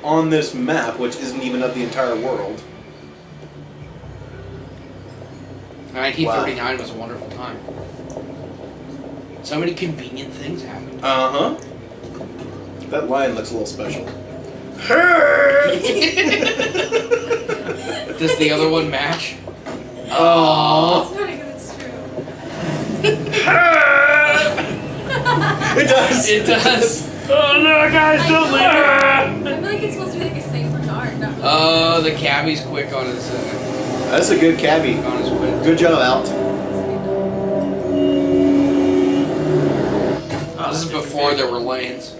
on this map, which isn't even of the entire world. 1939 was a wonderful time. So many convenient things happened. Uh-huh. That lion looks a little special. Does the other one match? Oh. It's true. It does. It does. Oh no, guys, don't leave! I feel like it's supposed to be like a Saint Bernard. Not really. Oh, the cabbie's quick on his That's a good cabbie. on his whip. Good job, Alt. This is before there were lanes.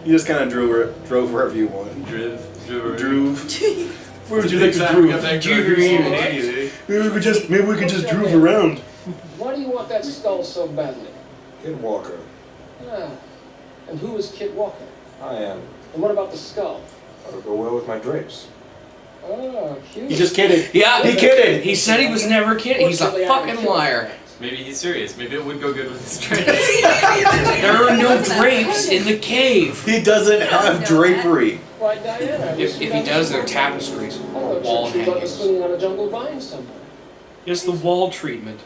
You just kind of drove wherever you wanted. Drove. Where would you like to drove? Maybe we could just drove around. Why do you want that skull so badly? Kid Walker. Ah. And who is Kid Walker? I am. And what about the skull? That'll go well with my drapes. Oh, cute. He just kidding. Yeah, He kidding. He said he was never kidding. He's a fucking liar. Maybe he's serious. Maybe it would go good with his drapes. There are no drapes in the cave. He doesn't have drapery. Why, Diana? If he does, they're tapestries or wall She's like hangings. swinging on a jungle vine somewhere. Just the wall treatment.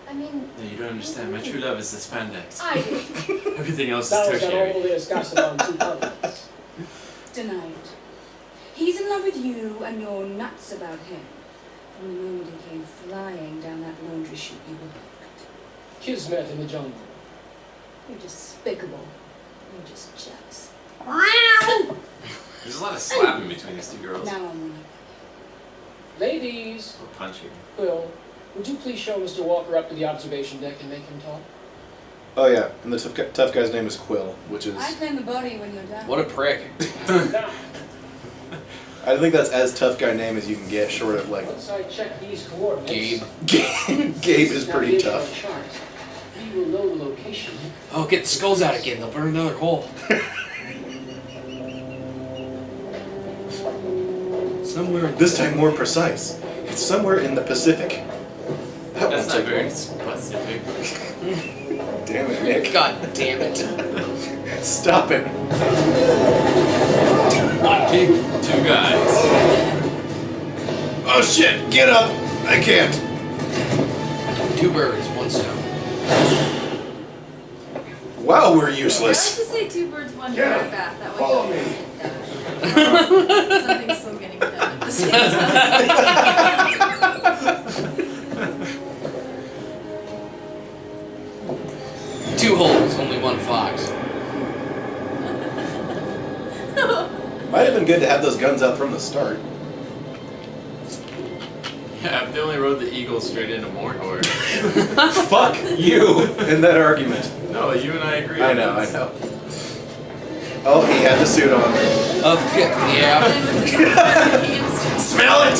I mean, No, you don't understand. My true love is the spandex. I do. Everything else is That was got tertiary. all the latest gossip on two continents. Denied. He's in love with you, and you're nuts about him. From the moment he came flying down that laundry chute, you were hooked. Kismet in the jungle. You're despicable. You're just jealous. There's a lot of slapping between these two girls. Now I'm one. Ladies, Or punching. Will, Would you please show Mr. Walker up to the observation deck and make him talk? Oh yeah, and the tough guy's name is Quill, which is... I claim the body when you're done. What a prick. I think that's as tough guy name as you can get, short of like... Once I check these coordinates... Gabe is pretty tough. You will know the location. Oh, get the skulls out again. They'll burn another hole. Somewhere... This time more precise. It's somewhere in the Pacific. That's not very specific. Damn it, Nick. God damn it. Stop it. One pig, two guys. Oh shit, get up! I can't. 2 birds, 1 stone. Wow, we're I like useless. to say 2 birds, 1 Yeah. bird bath. That way Follow you me. get done. Something's still getting done at the same time. 2 holes, only 1 fox. Might have been good to have those guns out from the start. Yeah, if they only rode the eagle straight into Mordor. Fuck you in that argument. No, you and I agree. I know. Oh, he had the suit on. Yeah. Smell it!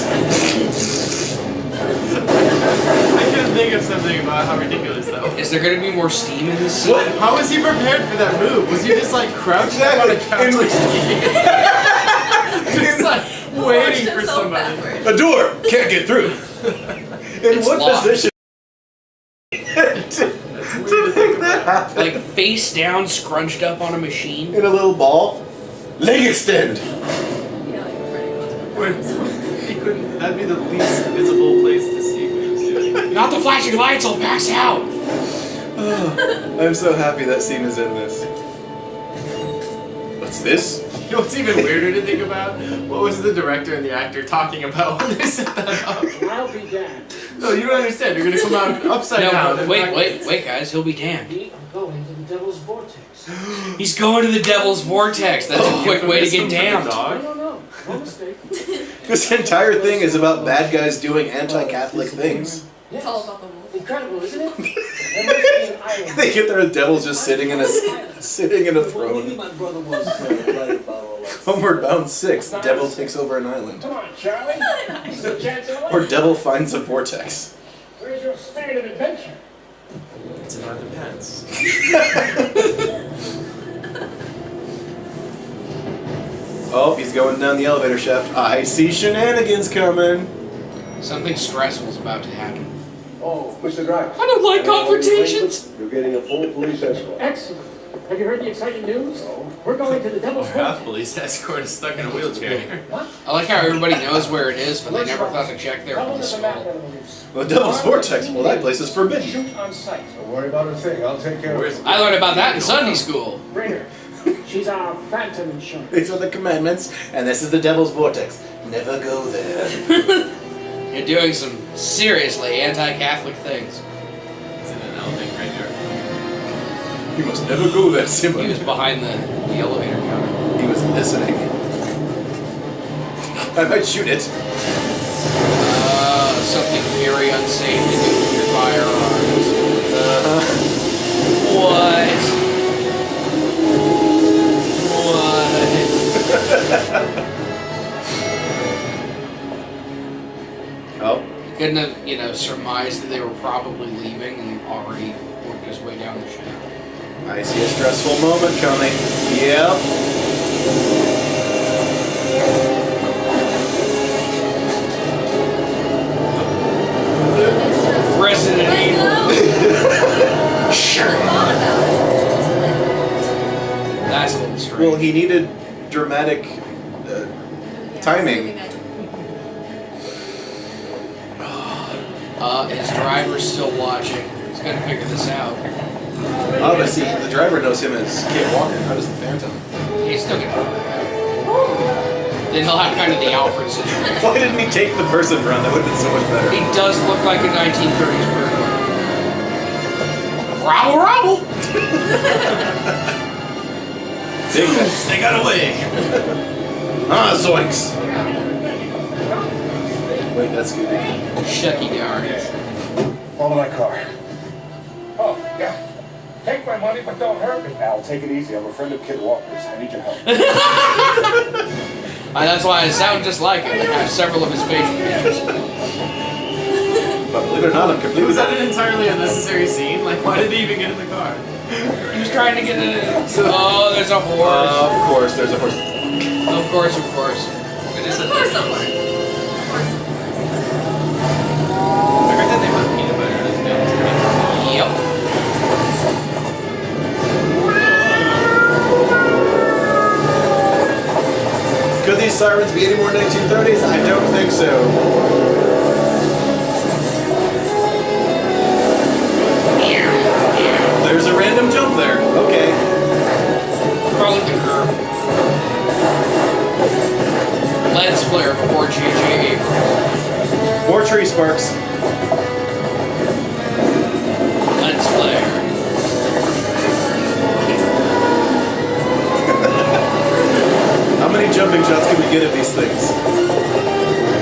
I couldn't think of something about how ridiculous that was. Is there gonna be more steam in this scene? How was he prepared for that move? Was he just like crouched down on a couch like just like waiting for somebody? A door! Can't get through. In It's what locked. position? to make that happen? Like face down, scrunched up on a machine? In a little ball? Leg extend! He couldn't. That'd be the least visible place to see what he was doing. Not the flashing lights, I'll pass out! I'm so happy that scene is in this. What's this? You know what's even weirder to think about? What was the director and the actor talking about when they set that up? I'll be damned. No, you don't understand. You're gonna come out upside down. No, wait, guys, he'll be damned. We are going to the Devil's Vortex. He's going to the Devil's Vortex. That's a quick way to get damned. No mistake. This entire thing is about bad guys doing anti-Catholic things. It's all about the wolf. Incredible, isn't it? There must be an island. They get there, the devil's just sitting in a throne. My brother was right about all that. Homeward Bound 6, Devil takes over an island. Come on, Charlie. This is a chance of Or Devil finds a vortex. Where's your spirit of adventure? It's in our defense. Oh, he's going down the elevator shaft. I see shenanigans coming. Something stressful's about to happen. Oh, Mr. Drax. I don't like confrontations! You're getting a full police escort. Excellent. Have you heard the exciting news? We're going to the Devil's Our half Vortex. police escort is stuck in a wheelchair. I like how everybody knows where it is, but they never thought to check there for the skull. The Devil's Vortex? Well, that place is forbidden. Shoot on sight. Don't worry about a thing. I'll take care of it. I learned about that in Sunday school. Bring her. She's our phantom insurance. These are the commandments, and this is the Devil's Vortex. Never go there. You're doing some seriously anti-Catholic things. It's in an elephant graveyard. You must never go there, Simba. He was behind the elevator counter. He was listening. I might shoot it. Something very unsafe to do with your firearms. What? Oh. He couldn't have, surmised that they were probably leaving and already worked his way down the shaft. I see a stressful moment coming. Yep. Resident Evil. Sure. That's a little strange. Well, he needed dramatic timing. His driver's still watching. He's gonna figure this out. Oh, but see, the driver knows him as Kid Walker, not as the Phantom. He's still gonna figure it out. Then he'll have kind of the Alfred situation. Why didn't he take the person around? That would have been so much better. He does look like a 1930s burglar. Robble, robble! They got away. Ah, zoinks. Wait, that's good. Shucky darn. Follow my car. Oh, yeah. Take my money, but don't hurt me. Al, take it easy. I'm a friend of Kid Walker's. I need your help. And that's why I sound just like him. I have several of his facial features. But believe it or not, I'm completely. Was that an entirely unnecessary scene? Like, why did they even get in the car? He was trying to get it. Oh, there's a horse. Of course, there's a horse. Of course, of course. It is Of course, of course. Of course. I heard that they put peanut butter in his nails. Yep. Could these sirens be any more 1930s? I don't think so. There's a random jump there. Okay. Probably the curb. Lens flare before J.J. Abrams. More tree sparks. Lens flare. How many jumping shots can we get at these things?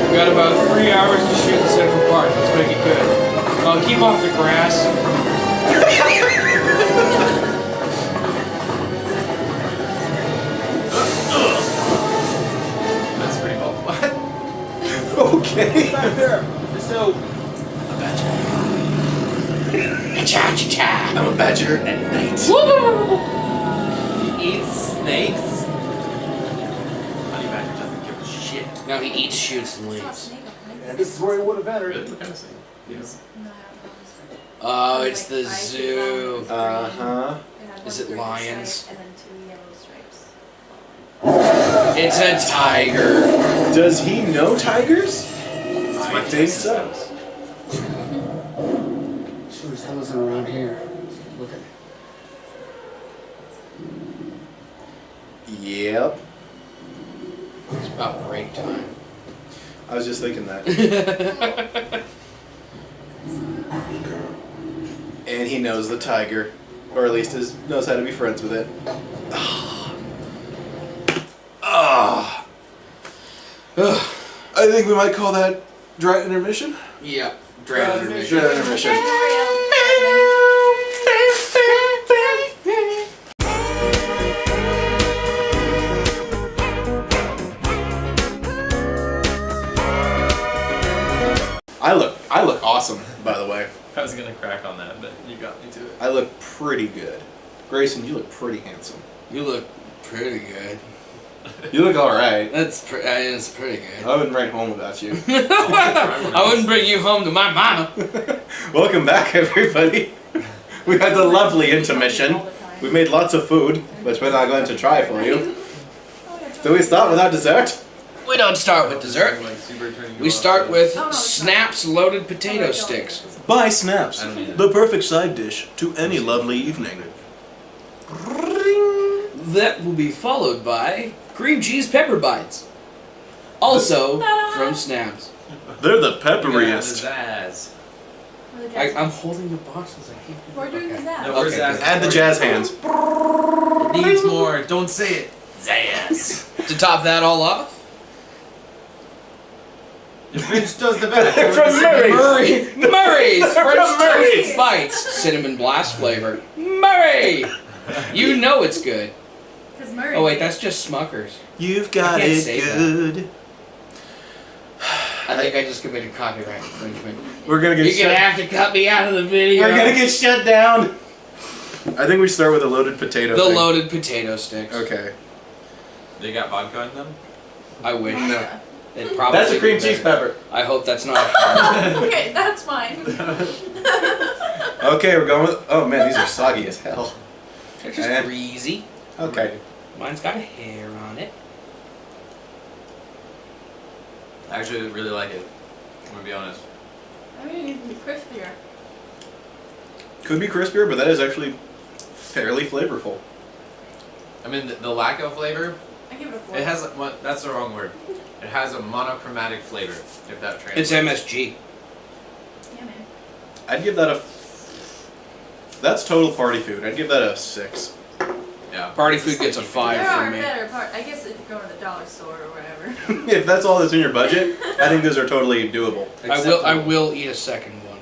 We got about 3 hours to shoot in Central Park. Let's make it good. Keep off the grass. That's pretty cool. What? Okay. Back there. So, Cha-cha-cha. I'm a badger at night. He eats snakes? Honey Badger doesn't give a shit. No, he eats, shoots, and It's not leaves. snake, okay? and this is where he would have entered. Really? What kind of snake? Yes. No, I don't know. Oh, it's the Like, zoo. I Uh-huh. had Is one it green lions? stripe and then 2 yellow stripes. It's a tiger. Does he know tigers? I think so. Sure as hell isn't around here. Look at it. Yep. It's about break time. I was just thinking that. And he knows the tiger. Or at least knows how to be friends with it. Ah. I think we might call that dry intermission. Yeah. Drat intermission. Dry intermission. I look awesome, by the way. I was gonna crack on that, but you got me to it. I look pretty good. Grayson, you look pretty handsome. You look pretty good. You look alright. That's pretty good. I wouldn't write home about you. I wouldn't bring you home to my mama. Welcome back, everybody. We had the lovely intermission. We made lots of food, which we're not going to try for you. Do we start without dessert? We don't start with dessert. We start with Snaps loaded potato sticks. Buy Snaps, the perfect side dish to any lovely evening. That will be followed by cream cheese pepper bites. Also from Snaps. They're the pepperiest. Zazz. I'm holding the boxes. I can't. We're doing that. No, where's Zazz? Add the jazz hands. It needs more. Don't say it. Zazz. To top that all off, The French does the best. From Murray's. Murray's From French Murray's. toast bites, cinnamon blast flavor. Murray, you know it's good. Because Murray. Oh wait, that's just Smuckers. You've got I can't it say good. I think I just committed copyright infringement. We're gonna get You're gonna have to cut me out of the video. We're gonna get shut down. I think we start with a loaded potato. The thing. loaded potato sticks. Okay. They got vodka in them? I wish. No. It probably That's a cream would cheese be. pepper. I hope that's not. Okay, that's fine. Okay, we're going with. Oh man, these are soggy as hell. They're just And- greasy. Okay. Mine's got a hair on it. I actually really like it. I'm gonna be honest. I mean, it needs to be crispier. Could be crispier, but that is actually fairly flavorful. I mean, the lack of flavor, I give it a 4. it has, well, that's the wrong word. It has a monochromatic flavor, if that It's translates. MSG. Yeah, man. I'd give that a. That's total party food. I'd give that a 6. Yeah. Party food gets a 5 There from are me. better part. I guess if you go to the dollar store or whatever. If that's all that's in your budget, I think those are totally doable. I will eat a second one.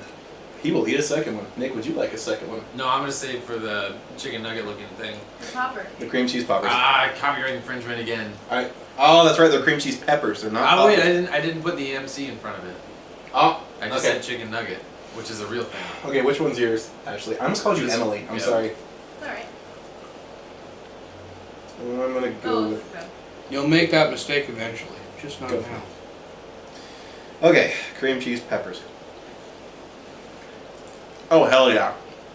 He will eat a second one. Nick, would you like a second one? No, I'm gonna say for the chicken nugget looking thing. The popper. The cream cheese poppers. Copyright infringement again. Oh, that's right. They're cream cheese peppers. They're not. Oh wait, poppers. I didn't put the MC in front of it. Oh, I just okay. said chicken nugget, which is a real thing. Okay, which one's yours, Ashley? I almost called you Emily. I'm sorry. It's alright. I'm gonna go with. Okay. You'll make that mistake eventually. Just not Go now. Okay, cream cheese peppers. Oh, hell yeah.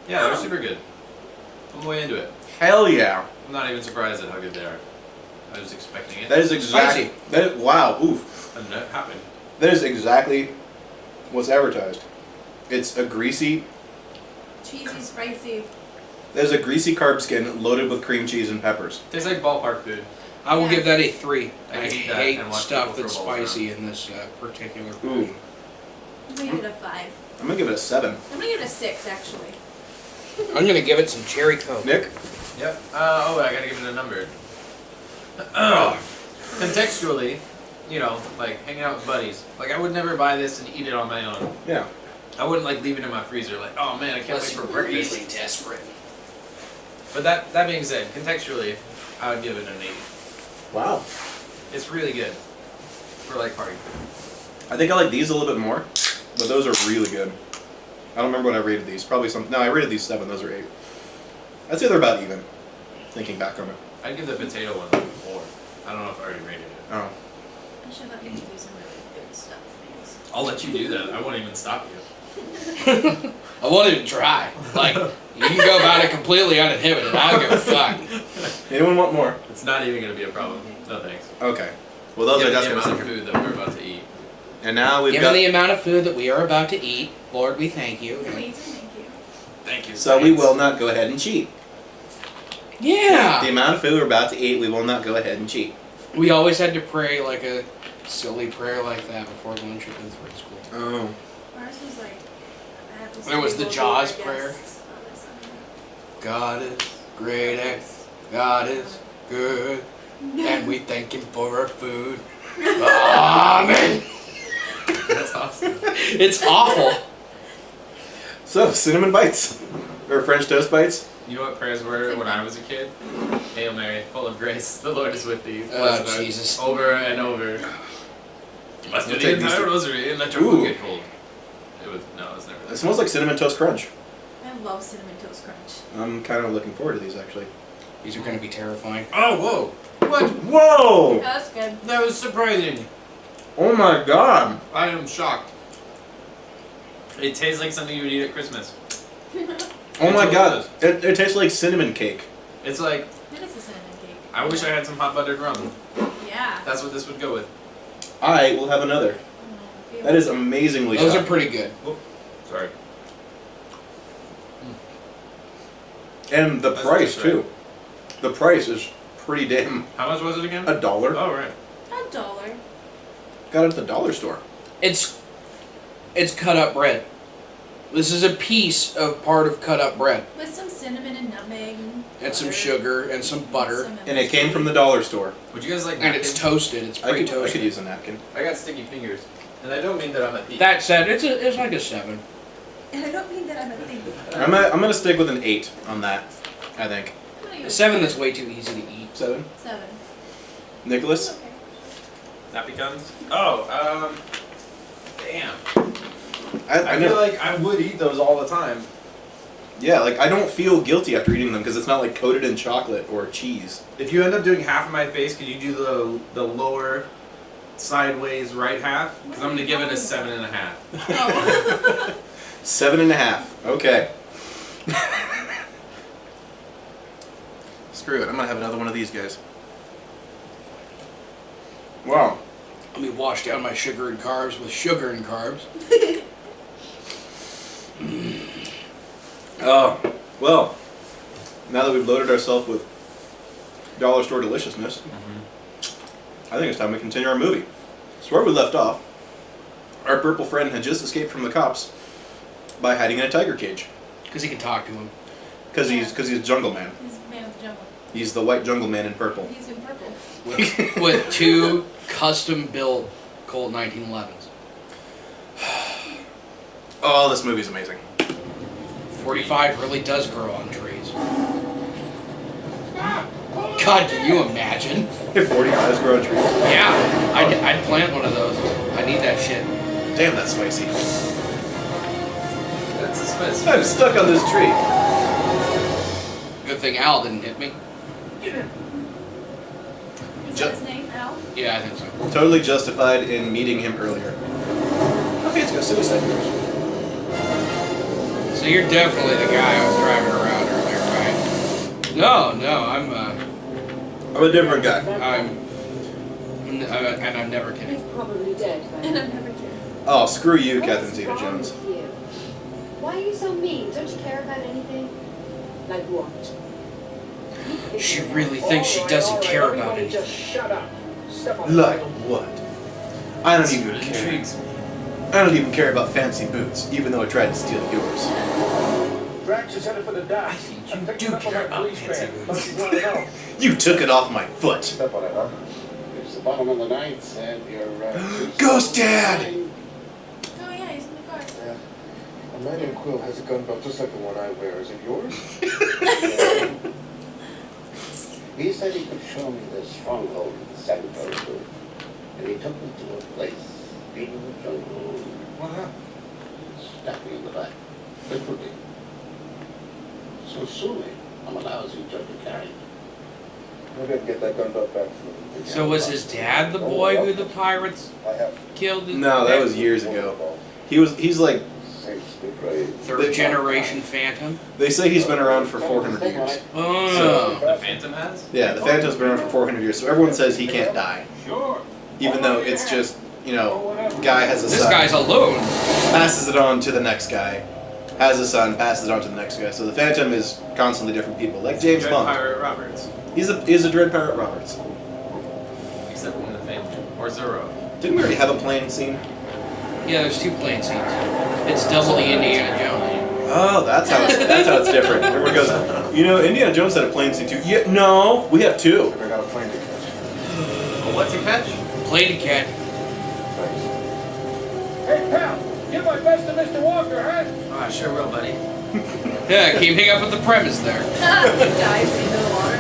Yeah, they're super good. I'm way into it. Hell yeah. I'm not even surprised at how good they are. I was expecting it. That is exactly. Wow, oof. I'm not happy. That is exactly what's advertised. It's a greasy. Cheesy, spicy. There's a greasy carb skin loaded with cream cheese and peppers. Tastes like ballpark food. I will give that a 3. I I can eat that hate and watch stuff people that's throw balls spicy in this particular Ooh. food. I'm gonna give it a 5. I'm gonna give it a 7. I'm gonna give it a 6, actually. I'm gonna give it some cherry coke. Nick? Yep. I gotta give it a number. Contextually, you know, like hanging out with buddies. Like I would never buy this and eat it on my own. Yeah. I wouldn't like leave it in my freezer. Like, oh man, I can't wait for breakfast. Really desperate. But that being said, contextually, I would give it an 8. Wow. It's really good for like party food. I think I like these a little bit more, but those are really good. I don't remember what I rated these. Probably some. No, I rated these 7. Those are 8. I'd say they're about even. Thinking back on it. I'd give the potato one like a 4. I don't know if I already rated it. Oh. I should let you do some really good stuff. Things. I'll let you do that. I won't even stop you. I won't even try. Like, you can go about it completely uninhibited. I don't give a fuck. Anyone want more? It's not even gonna be a problem. No thanks. Okay. Well, those are Given just the gonna amount sit of here. food that we're about to eat. And now we've Given got. the amount of food that we are about to eat, Lord, we thank you. Please, thank you. Thank you. So we will not go ahead and cheat. Yeah. The amount of food we're about to eat, we will not go ahead and cheat. We always had to pray like a silly prayer like that before lunch at Lutheran school. Oh. Ours was like, I have to There was the say, Jaws I guess, prayer. on this Sunday. God is great and God is good, and we thank Him for our food. Amen. That's awesome. It's awful. So, cinnamon bites? Or French toast bites? You know what prayers were when I was a kid? Hail Mary, full of grace, the Lord is with thee. Oh, Blessed art Jesus. Over and over. Must do We'll the take these entire two. rosary and let your Ooh. food get cold. It was never It that. smells like Cinnamon Toast Crunch. I love Cinnamon Toast Crunch. I'm kind of looking forward to these, actually. These are going to be terrifying. Oh, whoa! What? Whoa! That's good. That was surprising. Oh my god! I am shocked. It tastes like something you would eat at Christmas. Oh my That's god! what it It tastes like cinnamon cake. It's like, It is a cinnamon cake. I wish I had some hot buttered rum. Yeah. That's what this would go with. I will have another. That is amazingly Those are shot. pretty good. Whoop. Sorry. And the That's price, just right. too. The price is pretty damn... How much was it again? $1. Oh, right. $1. Got it at the dollar store. It's cut up bread. This is a piece of part of cut up bread. With some cinnamon and nutmeg. And some butter, sugar and some butter. some And it came from the dollar store. Would you guys like And it's napkins? toasted. It's I could pre-toasted. use a napkin. I got sticky fingers. And I don't mean that I'm a thief. That said, it's like a 7. And I don't think that I'm a thing. I'm gonna stick with an 8 on that, I think. I'm gonna A use 7 that's way too easy to eat. 7? 7. Nicholas? Okay. Nappy guns? Oh, damn. I I know. feel like I would eat those all the time. Yeah, like, I don't feel guilty after eating them because it's not, like, coated in chocolate or cheese. If you end up doing half of my face, could you do the lower sideways right half? Because I'm going to give it a 7.5. Oh. 7.5. Okay. Screw it. I'm gonna have another one of these guys. Wow. Let me wash down my sugar and carbs with sugar and carbs. Oh, well. Now that we've loaded ourselves with dollar store deliciousness, I think it's time we continue our movie. So where we left off, our purple friend had just escaped from the cops by hiding in a tiger cage. Because he can talk to him. Because he's jungle man. He's a man of the jungle. He's the white jungle man in purple. He's in purple. With 2 custom built Colt 1911s. Oh, this movie's amazing. 45 really does grow on trees. God, can you imagine? If 45s grow on trees. Yeah, I'd plant one of those. I need that shit. Damn, that's spicy. That's a spicy. I'm stuck on this tree. Good thing Al didn't hit me. Is that his name, Al? Yeah, I think so. Totally justified in meeting him earlier. Okay, let's go suicide doors. So you're definitely the guy I was driving around earlier, right? No, I'm a different guy. And I'm never kidding. He's probably dead. And I'm never kidding. Oh, screw you, Catherine What's wrong Zeta-Jones. with you? Why are you so mean? Don't you care about anything? Like what? She really thinks she doesn't care about it. Just shut up. Step on Like what? I don't even It care. intrigues me. I don't even care about fancy boots, even though I tried to steal yours. Drax is headed for the dock. I think you I'm picking do up on care my about police fancy van. boots. Don't you want to know? You took it off my foot. Step on it, huh? It's the bottom of the ninth, and you're Ghost Dad! Oh yeah, he's in the car. Yeah. A man named Quill has a gun belt just like the one I wear. Is it yours? He said he could show me the stronghold of the Santos, and he took me to a place deep in the jungle. What happened? Stabbed me in the back. Literally. So soon, I'm a lousy joke to carry. Maybe I can get that gun belt back from him. So was his dad the boy who the pirates I have killed? No, that was years ago. He's like safely brave. Third generation Phantom. they say he's been around for 400 years. Oh. The Phantom has? Yeah, the Phantom's been around for 400 years, so everyone says he can't die. Sure. Even though it's just, you know, guy has a This son. guy's alone. Passes it on to the next guy. Has a son, passes it on to the next guy. So the Phantom is constantly different people, like James Dread Bond. Pirate Roberts. He's a Dread Pirate Roberts. Except in the Phantom. Or Zorro. Didn't we already have a plane scene? Yeah, there's 2 plane scenes. It's double the Indiana Jones. Oh, that's how it's different. Everyone goes, you know, Indiana Jones had a plane scene too. Yeah, no, we have 2. I got a plane to catch. Oh, what to catch? Plane to catch. Hey, pal. Give my best to Mr. Walker, huh? Oh, I sure will, buddy. Yeah, keeping up with the premise there. He dives into the water.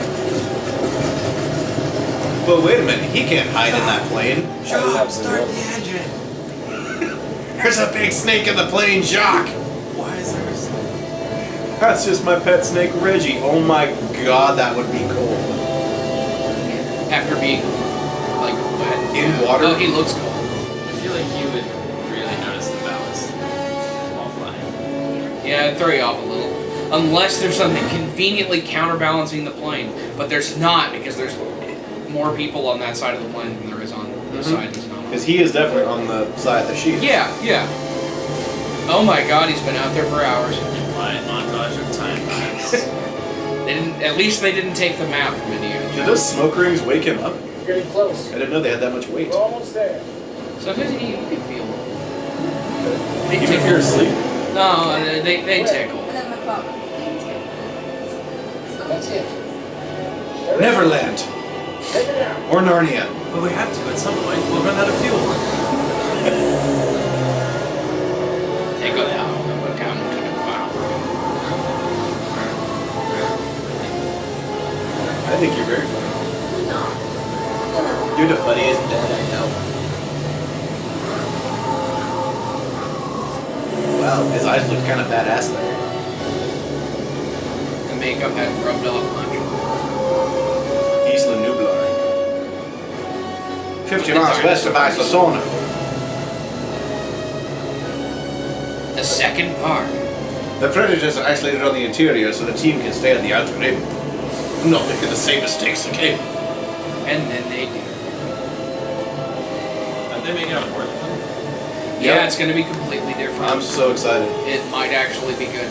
But wait a minute, he can't hide in that plane. Jock, start the engine. There's a big snake in the plane, Jacques. Why is there a snake? That's just my pet snake, Reggie. Oh my god, that would be cool. After being, like, wet. In water? Oh, he looks cool. I feel like you would really notice the ballast while flying. Yeah, it'd throw you off a little. Unless there's something conveniently counterbalancing the plane. But there's not, because there's more people on that side of the plane than there is on the side that's not on. Because he is definitely on the side that she is. Yeah. Oh my god, he's been out there for hours. Quiet montage of time lapse. At least they didn't take the map from Indiana Did Jones. those smoke rings wake him up? Getting close. I didn't know they had that much weight. We're almost there. Sometimes you can feel them. They Even if tickle. you're asleep? No, they tickle. And then my phone. That's it. Neverland. Take it out. Or Narnia. But we have to at some point. We'll run out of fuel. Take it out. Go down to the cloud. I think you're very funny. You're the funniest dad I know. Wow, his eyes look kind of badass there. The makeup hadn't rubbed off much. Isla Nublar. 50 miles west of Isla. The second part. The predators are isolated on the interior so the team can stay on the outer rim. Not making the same mistakes again. And then they do. Are they making a fourth one? Yeah, Yep. it's going to be completely different. I'm so excited. It might actually be good.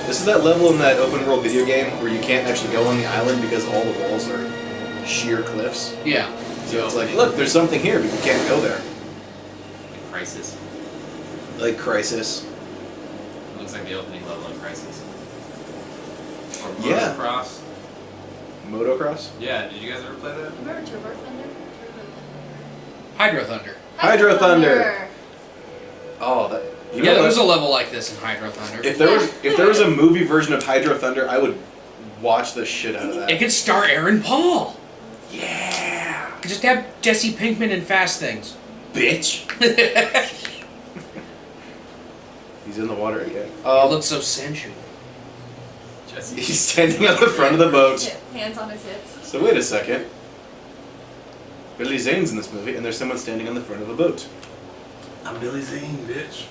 This is that level in that open world video game where you can't actually go on the island because all the walls are sheer cliffs. Yeah. So it's like, look, there's something here, but you can't go there. Like Crisis. Like Crisis. It looks like the opening level in Crisis. Or Yeah. Motocross. Motocross? Yeah, did you guys ever play that? Remember Turbo Thunder? Hydro Thunder. Hydro Thunder. Oh, You Yeah, know there what? was a level like this in Hydro Thunder. If there was a movie version of Hydro Thunder, I would watch the shit out of that. It could star Aaron Paul. Yeah. Could just have Jesse Pinkman in Fast Things. Bitch. He's in the water again. He looks so sensual. He's standing on the front of the boat. Hands on his hips. So wait a second. Billy Zane's in this movie, and there's someone standing on the front of a boat. I'm Billy Zane, bitch.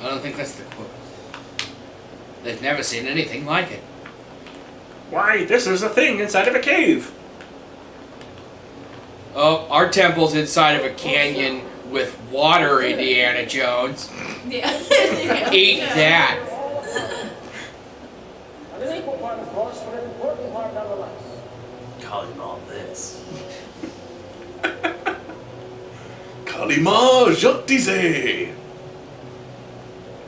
I don't think that's the quote. They've never seen anything like it. Why, this is a thing inside of a cave. Oh, our temple's inside of a canyon with water, Indiana Jones. Yeah. Eat that. An equal part, of course, but an important part nonetheless. Call him all this. Kalima Jotise.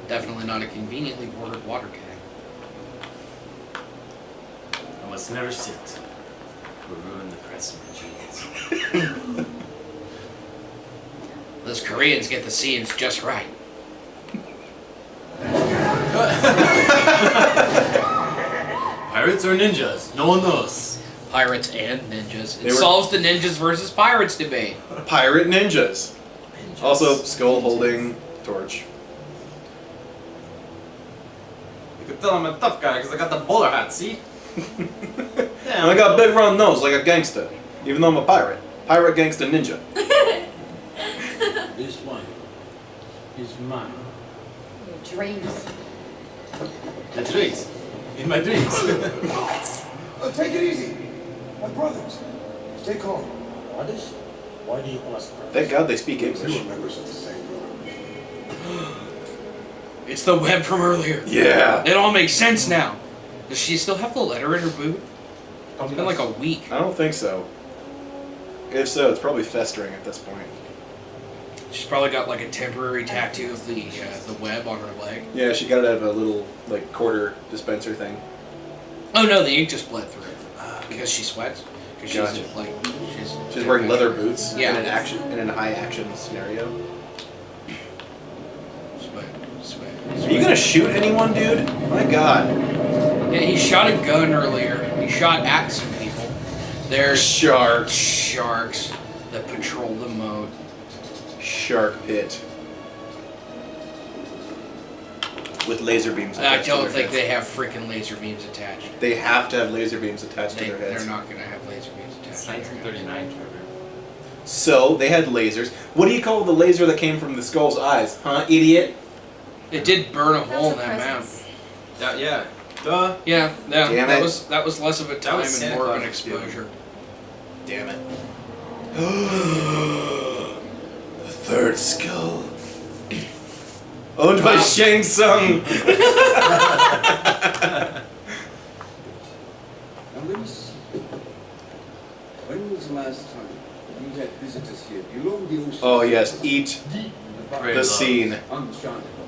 Definitely not a conveniently worded water tag. I must never sit or ruin the press of my jeans. Those Koreans get the scenes just right. Pirates or ninjas? No one knows. Pirates and ninjas. They It were- solves the ninjas versus pirates debate. Pirate ninjas. Also, skull holding torch. You could tell I'm a tough guy because I got the bowler hat, see? And I got a big round nose like a gangster, even though I'm a pirate. Pirate, gangster, ninja. This one is mine. Your dreams. The dreams. In my dreams. Take it easy. My brothers. Stay calm. Brothers? Why do you call us brothers? Thank God they speak We English. were members of the same brotherhood. It's the web from earlier. Yeah. It all makes sense now. Does she still have the letter in her boot? It's been like a week. I don't think so. If so, it's probably festering at this point. She's probably got like a temporary tattoo of the web on her leg. Yeah, she got it out of a little like quarter dispenser thing. Oh no, the ink just bled through because she sweats. Because Gotcha. she's like She's wearing leather boots. Yeah. In an high action scenario. Sweat. Are you gonna shoot anyone, dude? My God. Yeah, he shot a gun earlier. He shot at some people. There's sharks that patrol the moat. Shark pit. With laser beams I attached to don't their think heads. they have freaking laser beams attached. They have to have laser beams attached to their heads. They're not gonna have laser beams attached. It's 1939, Trevor. So, they had lasers. What do you call the laser that came from the skull's eyes? Huh, idiot? It did burn a hole in that map. Yeah. Duh. Yeah, Damn that it. was less of a time was and Santa more of an Claus too. exposure. Damn it. The third skull. Owned by Shang Tsung. When was the last time you had visitors here below the ocean? Oh yes, eat the scene.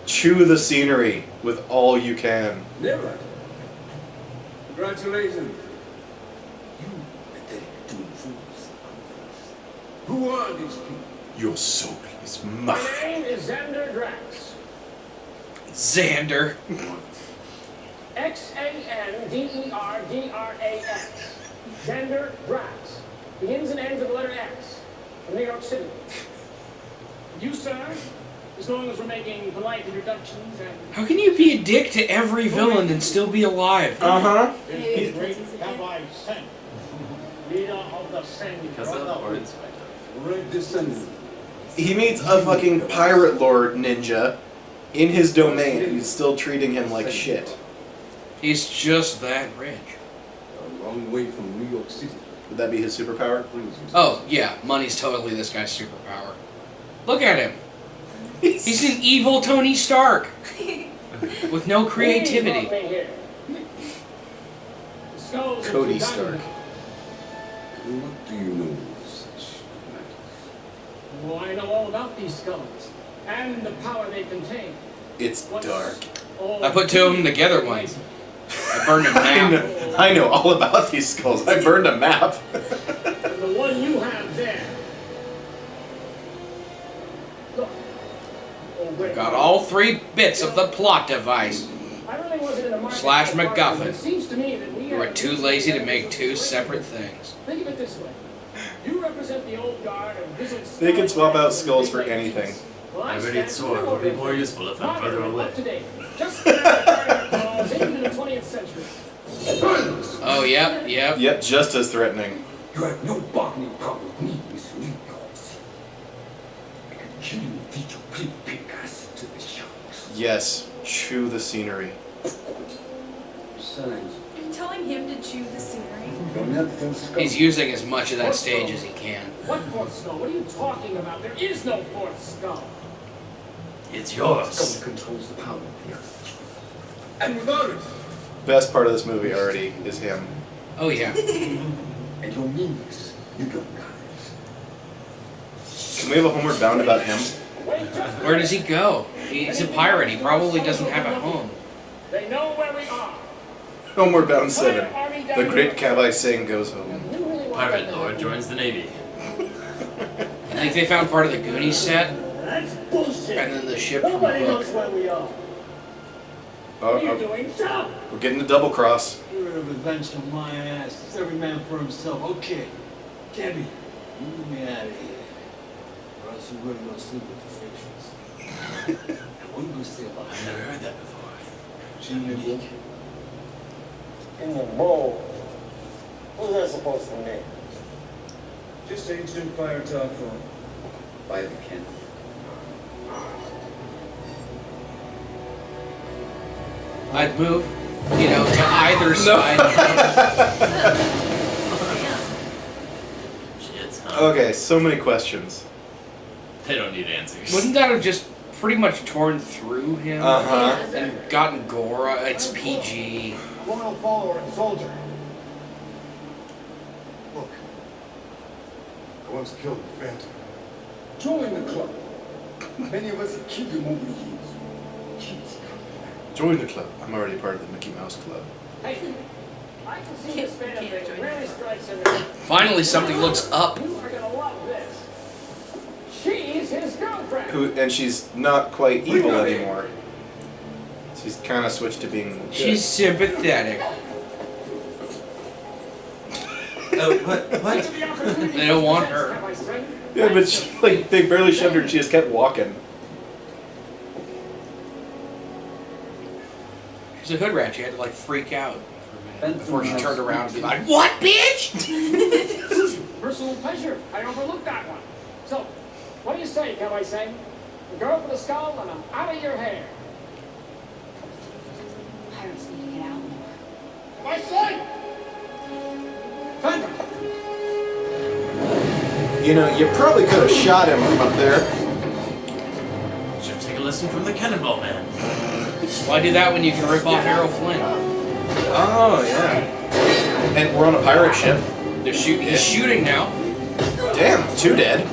Chew the scenery with all you can. Never. Congratulations. You are dead to fools. Who are these people? Your soul is My mine. name is Xander Drax. Xander. Xanderdrax. Xander Drax. Begins and ends with the letter X. From New York City. You, sir, as long as we're making polite introductions and... How can you be a dick to every villain and still be alive? Uh-huh. Great Rabbi Sen. Leader of the Sen. Because of the ordinance. Red descendant. He meets a fucking pirate lord ninja in his domain and he's still treating him like shit. He's just that rich. A long way from New York City. Would that be his superpower? Oh, yeah, money's totally this guy's superpower. Look at him. He's an evil Tony Stark. With no creativity. Cody Stark. What do you know of such matters? Well, I know all about these skulls and the power they contain. It's dark. I put two of them together once. I burned a map. I know all about these skulls. I burned a map. The one you have there. Look, wit. Got all 3 bits of the plot device. I really wasn't in the market Slash for parties, but MacGuffin. It seems to me that we You were too lazy to make 2 separate things. Think of it this way. You represent the old guard and visit. They can swap out skulls for anything. I believe its sword will be more useful if I'm further away. Up to date. Just calls into the 20th century. Oh, yep. Yep, just as threatening. You have no bargaining power with me, Mr. Lincolns. I can kill you and feed your pig ass to the sharks. Yes, chew the scenery. Besides, Are you telling him to chew the scenery? He's using as much of that stage as he can. What fourth skull? What are you talking about? There is no fourth skull. It's yours. Skull controls the power of the earth. And without it, Best part of this movie already is him. Oh, yeah. and your meanness, you don't guys. Can we have a Homeward Bound about him? Where does he go? He's a pirate. He probably doesn't have a home. They know where we are. Homeward Bound 7. The Great Cavai Singh goes home. Pirate Lord joins the Navy. I think they found part of the Goonies set, That's bullshit. and then the ship from the Nobody knows book. where we are. Oh, What are you doing? Shut up. we're getting a double cross. You're a revenge on my ass. It's every man for himself. Okay. Gabby, you get me out of here. Or else you're really gonna sleep with the fictions. What are you gonna say about I've never heard that before. Unique. In the bowl. What's that supposed to mean? Just ancient fire talk for by the Ken. I'd move, to either side. Shit, Okay, so many questions. They don't need answers. Wouldn't that have just pretty much torn through him and gotten gore? It's PG. Loyal follower and soldier. Look, I once killed the Phantom. Join the club. Many of us have killed him over the years. Kids. Join the club. I'm already part of the Mickey Mouse Club. Hey, I can see this man Can't that join really strikes everything. Finally, something looks up. You are gonna love this. She's his girlfriend. And she's not quite evil anymore. She's kind of switched to being good. She's sympathetic. Oh, what? They don't want her. Yeah, but they barely shoved her and she just kept walking. She's a hood rat. She had to freak out for a minute before she turned around and be like, "What, bitch?" Personal pleasure. I overlooked that one. So, what do you say, can I say? The girl for the skull and I'm out of your hair. Pirates need to get out more. My son! Phantom! You probably could have shot him from up there. Should take a lesson from the Cannonball Man. Why do that when you can rip off Errol Flynn? Oh, yeah. And we're on a pirate ship. He's shooting now. Damn, 2 dead.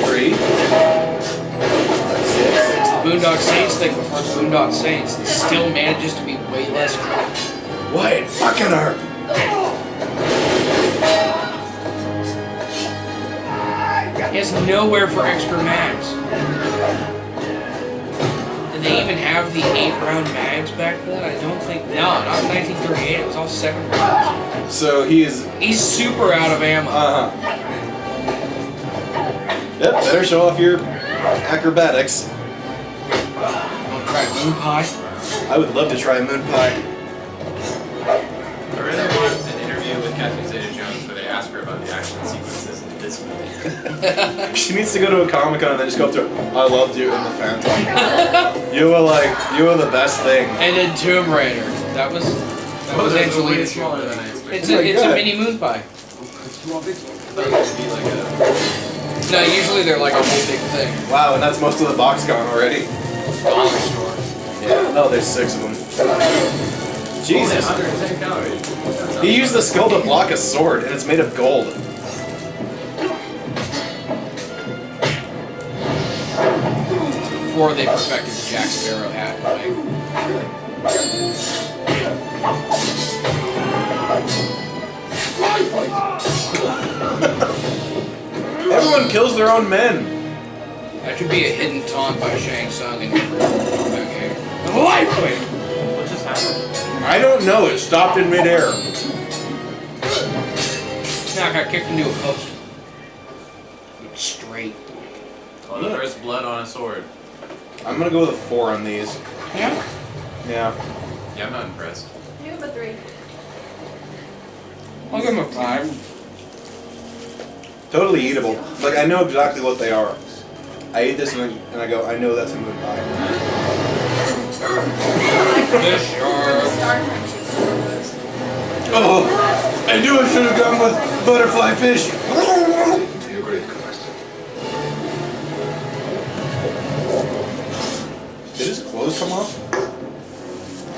3. 6. It's the Boondock Saints thing before the Boondock Saints. It still manages to be way less drunk. Wyatt, fucking her! He has nowhere for extra mags. Did they even have the 8-round mags back then? I don't think. No, not in 1938. It was all 7 rounds. So he's super out of ammo. Yep, better show off your acrobatics. Want to try moon pie? I would love to try moon pie. I really want an interview with Catherine Zeta-Jones where they ask her about the action sequences in this movie. She needs to go to a Comic-Con and then just go up to her. I loved you in the Phantom. you were the best thing. And then Tomb Raider. That was Angelina smaller Jolie. than I expected. It's a mini moon pie. No, usually they're like a whole big thing. Wow, and that's most of the box gone already. Dollar store. Yeah. Oh, there's 6 of them. Jesus. 110 calories. He used the skull to block a sword, and it's made of gold. Before they perfected the Jack Sparrow hat. Everyone kills their own men. I That could be a hidden taunt by Shang Tsung in that game. Lightweight! What just happened? I don't know. It stopped in midair. Now I got kicked into a post. Straight. Oh, there's blood on a sword. I'm gonna go with a 4 on these. Yeah? Yeah. Yeah, I'm not impressed. You have a 3. I'll give him a 5. Totally eatable. Like, I know exactly what they are. I eat this and I go, I know that's a moon pie. Oh, I knew I should have gone with butterfly fish. You're great, Master. Did his clothes come off?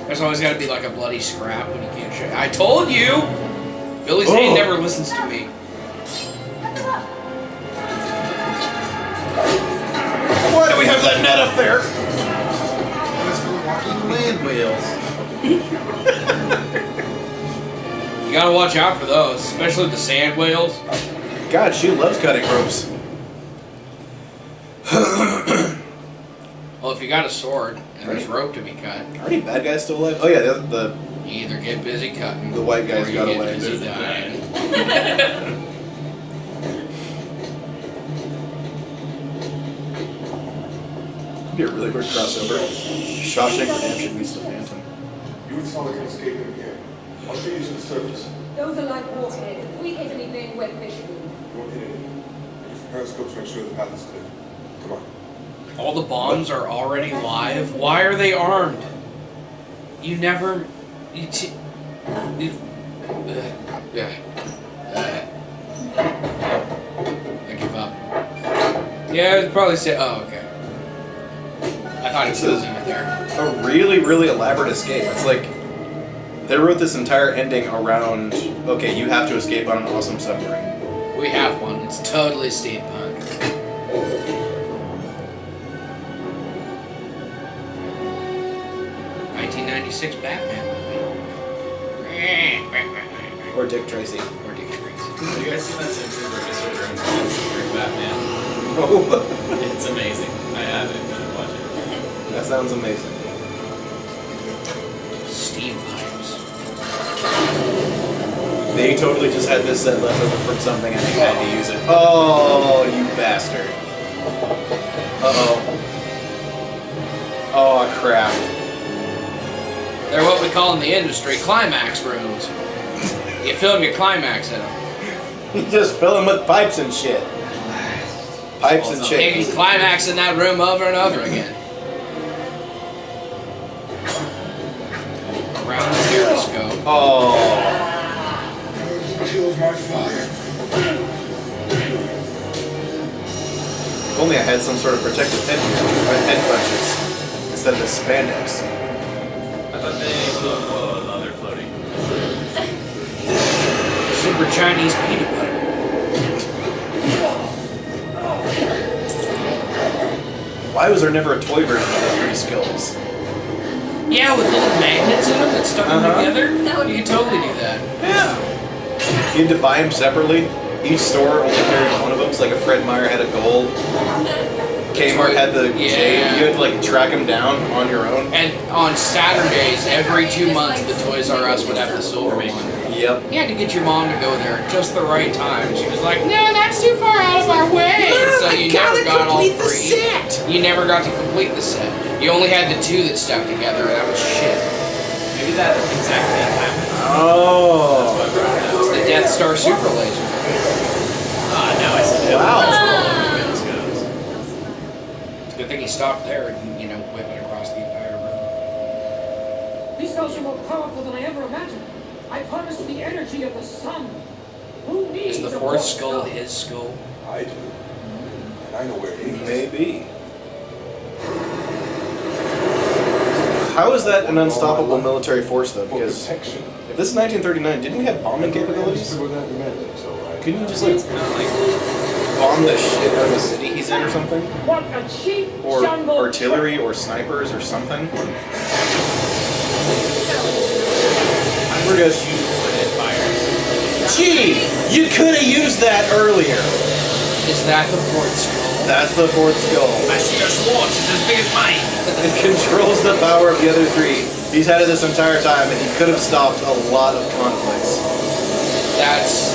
There's always got to be like a bloody scrap when you can't shoot. I told you! Billy Zane never listens to me. Why do we have that net up there? Those were walking land whales. You gotta watch out for those, especially the sand whales. God, she loves cutting ropes. Well, if you got a sword and there's rope to be cut, Are any bad guys still alive? Oh yeah, the you either get busy cutting, The white guys or you got get away. busy dying. be a really weird crossover. Shawshank Redemption meets the Phantom. You would saw like an escape in here. I'll show you to the surface. Those are like warheads. If we hit anything, we're fish food. You won't hit anything. Use the periscope to make sure the path is clear. Come on. All the bombs are already live. Why are they armed? You never. I give up. Yeah, I'd probably say. Oh, okay. I thought it was in there. A really, really elaborate escape. It's like they wrote this entire ending around. Okay, you have to escape on an awesome submarine. We have one. It's totally steampunk. '96 Batman movie. Or Dick Tracy. Or Dick Tracy. Have you guys seen that Simpsons where Mr. Burns calls Batman? Oh. It's amazing. I have it. You should watch it. That sounds amazing. Steam pipes. They totally just had this set left over from something and they had to use it. Oh, you bastard. Uh-oh. Oh, crap. They're what we call in the industry climax rooms. You film your climax in them. You just fill them with pipes and shit. Pipes and You shit. can climax in that room over and over again. Around the periscope. Oh. Killed my fire. If only I had some sort of protective head punches instead of the spandex. I thought they no, they're floating. Super Chinese peanut butter. Why was there never a toy version of the 3 skills? Yeah, with little magnets in them that stuck them together. You can totally do that. Yeah. You had to buy them separately. Each store only carried one of them. So like a Fred Meyer had a gold. Kmart had the J. You had to like track them down on your own. And on Saturdays, every 2 months, the Toys R Us would have the silver one. Yep. You had to get your mom to go there at just the right time. She was like, "No, that's too far out of our way." So you never got all 3. You never got to complete the set. You only had the 2 that stuck together, and that was shit. Maybe that exact thing happened. Oh. It's the Death Star Super Laser. Now I see. Wow. It's a good thing he stopped there and, whipped it across the entire room. These skulls are more powerful than I ever imagined. I harness the energy of the sun. Who needs Is the a 4th more skull his skull? I do. And I know where it is. Maybe. How is that an unstoppable military force though? Because if this is 1939, didn't we have bombing capabilities? Couldn't you just like bomb the shit out of the city he's in or something? What a cheap Or jumbo artillery or snipers or something? We're good. Gee, you could have used that earlier. Is that the 4th skull? That's the fourth skull. I see your Schwartz. It's as big as mine. It controls the power of the other three. He's had it this entire time, and he could have stopped a lot of conflicts. That's...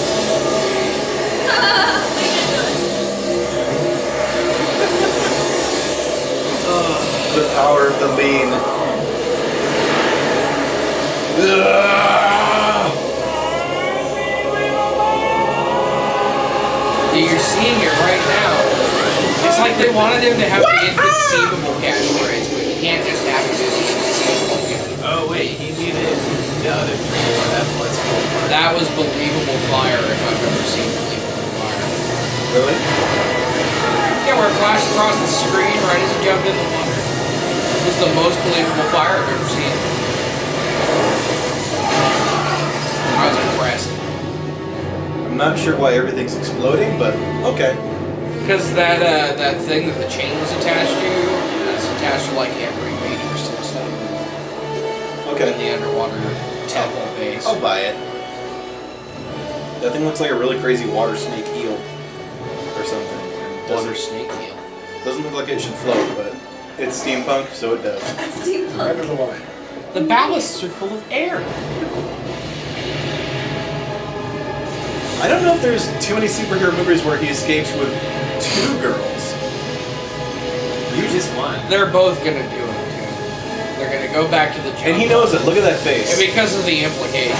The power of the lean. You're seeing it right now. It's like they wanted him to have the inconceivable catchphrase, but you can't just have it as inconceivable catchphrase. Oh wait, he needed the other three. That's what's cool. That was Believable Fire if I've ever seen Believable Fire. Really? Yeah, where it flashed across the screen right as he jumped in the water. It was the most believable fire I've ever seen. I was impressed. I'm not sure why everything's exploding, but okay. Because that thing that the chain was attached to is attached to like every major system. Okay. In the underwater temple base. I'll buy it. That thing looks like a really crazy water snake eel or something. Water snake eel. Doesn't look like it should float, but it's steampunk, so it does. Steampunk. The ballasts are full of air. I don't know if there's too many superhero movies where he escapes with two girls. You just won. They're both gonna do it, dude. They're gonna go back to the jungle. And he knows it. Look at that face. And because of the implication.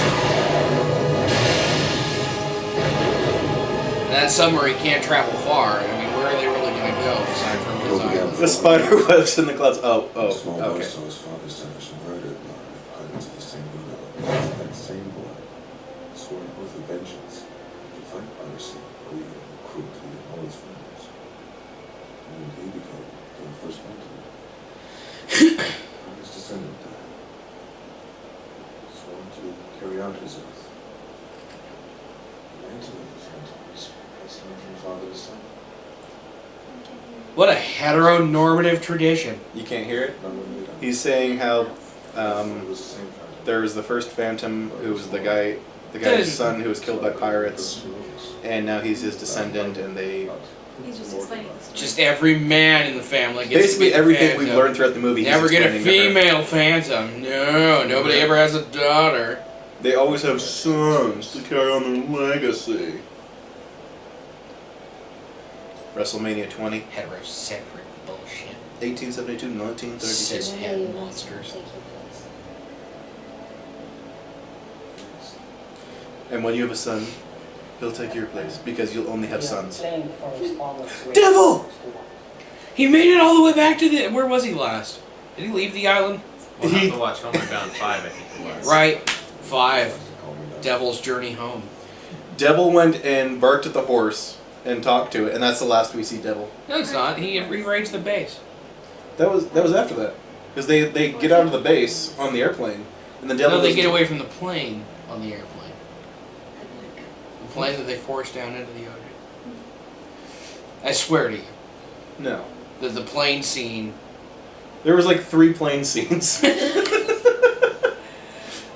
That submarine can't travel far. I mean, where are they really gonna go aside from his island? The spider webs in the clouds. Oh, Small okay. boy saw his father's Turkish murdered by pirates of the same blood. That same boy swore an oath of vengeance to fight piracy, greed, and cruelty in all its forms. And he became the first phantom. His descendant died. Sworn to carry out his oath. The mantle of the phantom is passed on from father to son. What a heteronormative tradition. You can't hear it? He's saying how there was the first Phantom who was the guy's son who was killed by pirates, and now he's his descendant, and they... He's just explaining this. Just every man in the family gets Basically to be everything Phantom. we've learned throughout the movie. Never he's get a explaining to her. female Phantom. No, nobody ever has a daughter. They always have sons to carry on their legacy. WrestleMania 20. Heterocentric bullshit. 1872, 1932. Cishet monsters. And when you have a son, he'll take your place because you'll only have sons. Devil! He made it all the way back to the... Where was he last? Did he leave the island? We'll have to watch Homeward Bound 5, I think it was. Right. 5. Devil's Journey Home. Devil went and barked at the horse and talked to it, and that's the last we see Devil. No, it's not. He rearranged the base. That was after that. Because they get out of the base on the airplane, and the Devil... No, they get away from the plane on the airplane. The plane that they forced down into the ocean. I swear to you. No. The plane scene. There was like 3 plane scenes.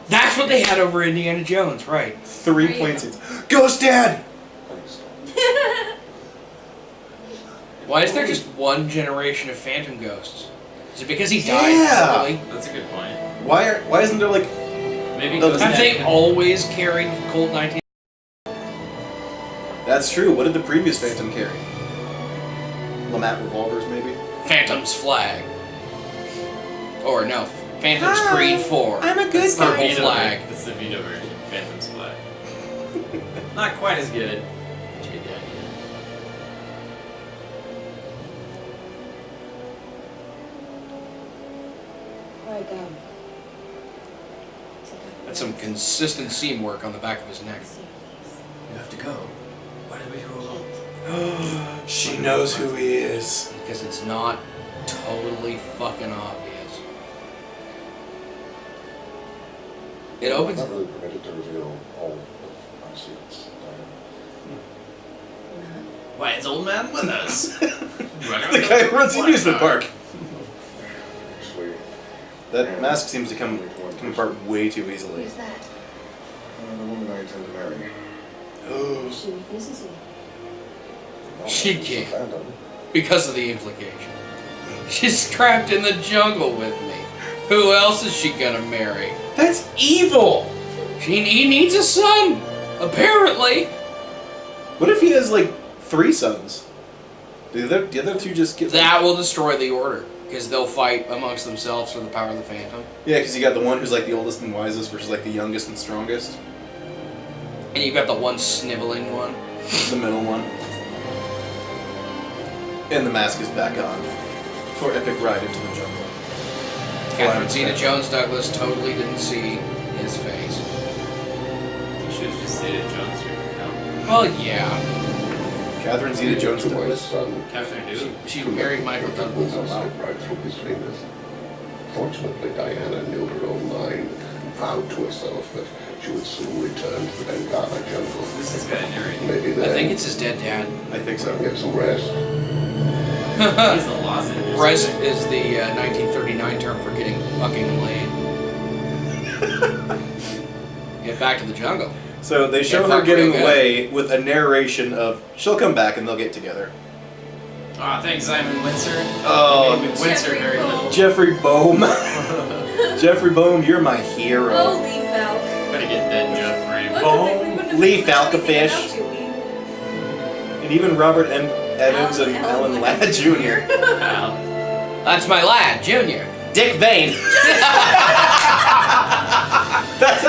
That's what they had over Indiana Jones, right? 3 plane scenes. Ghost Dad! Why is there just one generation of Phantom Ghosts? Is it because he died early? That's a good point. Why isn't there like... Maybe Have they always carried Colt 19? That's true. What did the previous Phantom carry? LeMat revolvers, maybe? Phantom's Flag. Or no, Phantom's Creed 4. I'm a good Purple Vita Flag. That's the Vita version. Phantom's Flag. Not quite as good. But you get the idea. That's some consistent seam work on the back of his neck. You have to go. Why did we go alone? She knows who he is. Because it's not totally fucking obvious. It opens... I'm not really permitted to reveal all of my secrets. Why is old man with us? The guy who runs the amusement park. Actually, That mask seems to come apart way too easily. Who's that? the woman I intend to marry. She refuses you. She can't. Phantom. Because of the implication. She's trapped in the jungle with me. Who else is she gonna marry? That's evil! He needs a son, apparently. What if he has like 3 sons? Do the other 2 just get... That will destroy the order. Because they'll fight amongst themselves for the power of the Phantom. Yeah, because you got the one who's like the oldest and wisest versus like the youngest and strongest. And you've got the one sniveling one. The middle one. And the mask is back on for epic ride into the jungle. Catherine Zeta-Jones Douglas totally didn't see his face. You should have just stated Jones here. Well, yeah. Catherine Zeta-Jones Douglas. Catherine who? She married Michael Douglas. Right through his fingers. Fortunately, Diana knew her own mind and vowed to herself that she would soon return to the Bengala jungle. This is guy narrating. Maybe then I think it's his dead dad. I think so. Get some rest. He's the lozenge. Rest is the 1939 term for getting fucking laid. Get back to the jungle. So they show her getting away with a narration of she'll come back and they'll get together. Aw, thanks, Simon Windsor. Oh, You made Windsor very little. Jeffrey Boehm. Jeffrey Boehm, you're my hero. Oh, Lee Falk. Gotta get that Jeffrey. Boehm, Lee Falcafish, and even Robert M. Evans and Ellen Ladd Jr. That's my lad, Junior. Dick Vane.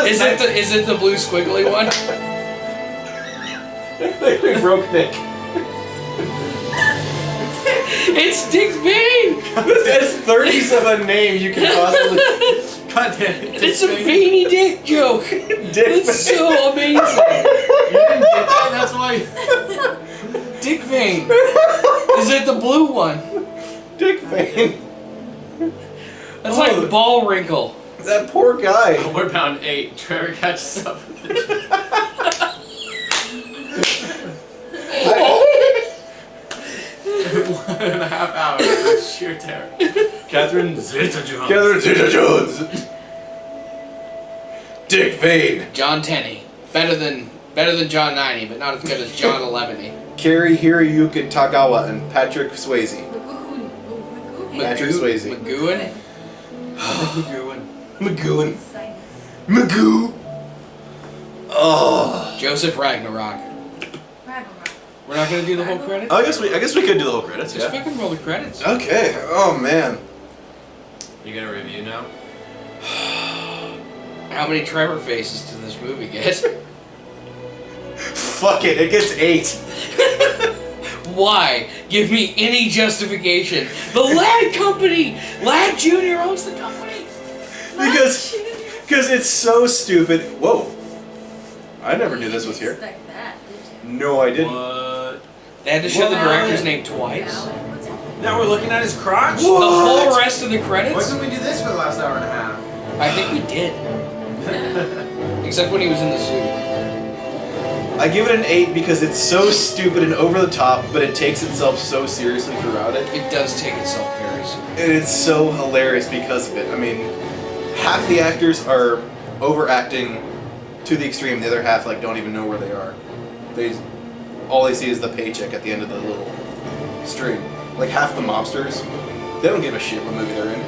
Is it the blue squiggly one? We broke Nick. It's Dick Vane! That's 30s of a name you can possibly... God damn it. It's a veiny dick joke. It's so amazing. You didn't get that? That's why. Dick Vane. Is it the blue one? Dick Vane. That's like ball wrinkle. That poor guy. We're bound 8. Trevor catches up with the 1.5 hours of sheer terror. Catherine Zeta-Jones. Catherine Zeta-Jones. Dick Vane. John Tenney. Better than John 90, but not as good as John 11. Carrie Hiroyuki Tagawa and Patrick Swayze. Patrick Swayze. McGowan. Magoo. Magoo. Oh. Joseph Ragnarok. We're not gonna do the whole credits? I guess we could do the whole credits. Just Yeah. fucking roll the credits. Okay. Oh man. You got a review now? How many Trevor faces did this movie get? Fuck it. It gets 8. Why? Give me any justification. The Ladd Company! Ladd Jr. owns the company! Because it's so stupid. Whoa. I never knew this was here. No, I didn't. What? They had to show the director's name twice. Now we're looking at his crotch? The whole rest of the credits? Why didn't we do this for the last hour and a half? I think we did. Except when he was in the suit. I give it an 8 because it's so stupid and over the top, but it takes itself so seriously throughout it. It does take itself very seriously. And it's so hilarious because of it. I mean, half the actors are overacting to the extreme. The other half like don't even know where they are. All they see is the paycheck at the end of the little string. Like half the mobsters, they don't give a shit what movie they're in.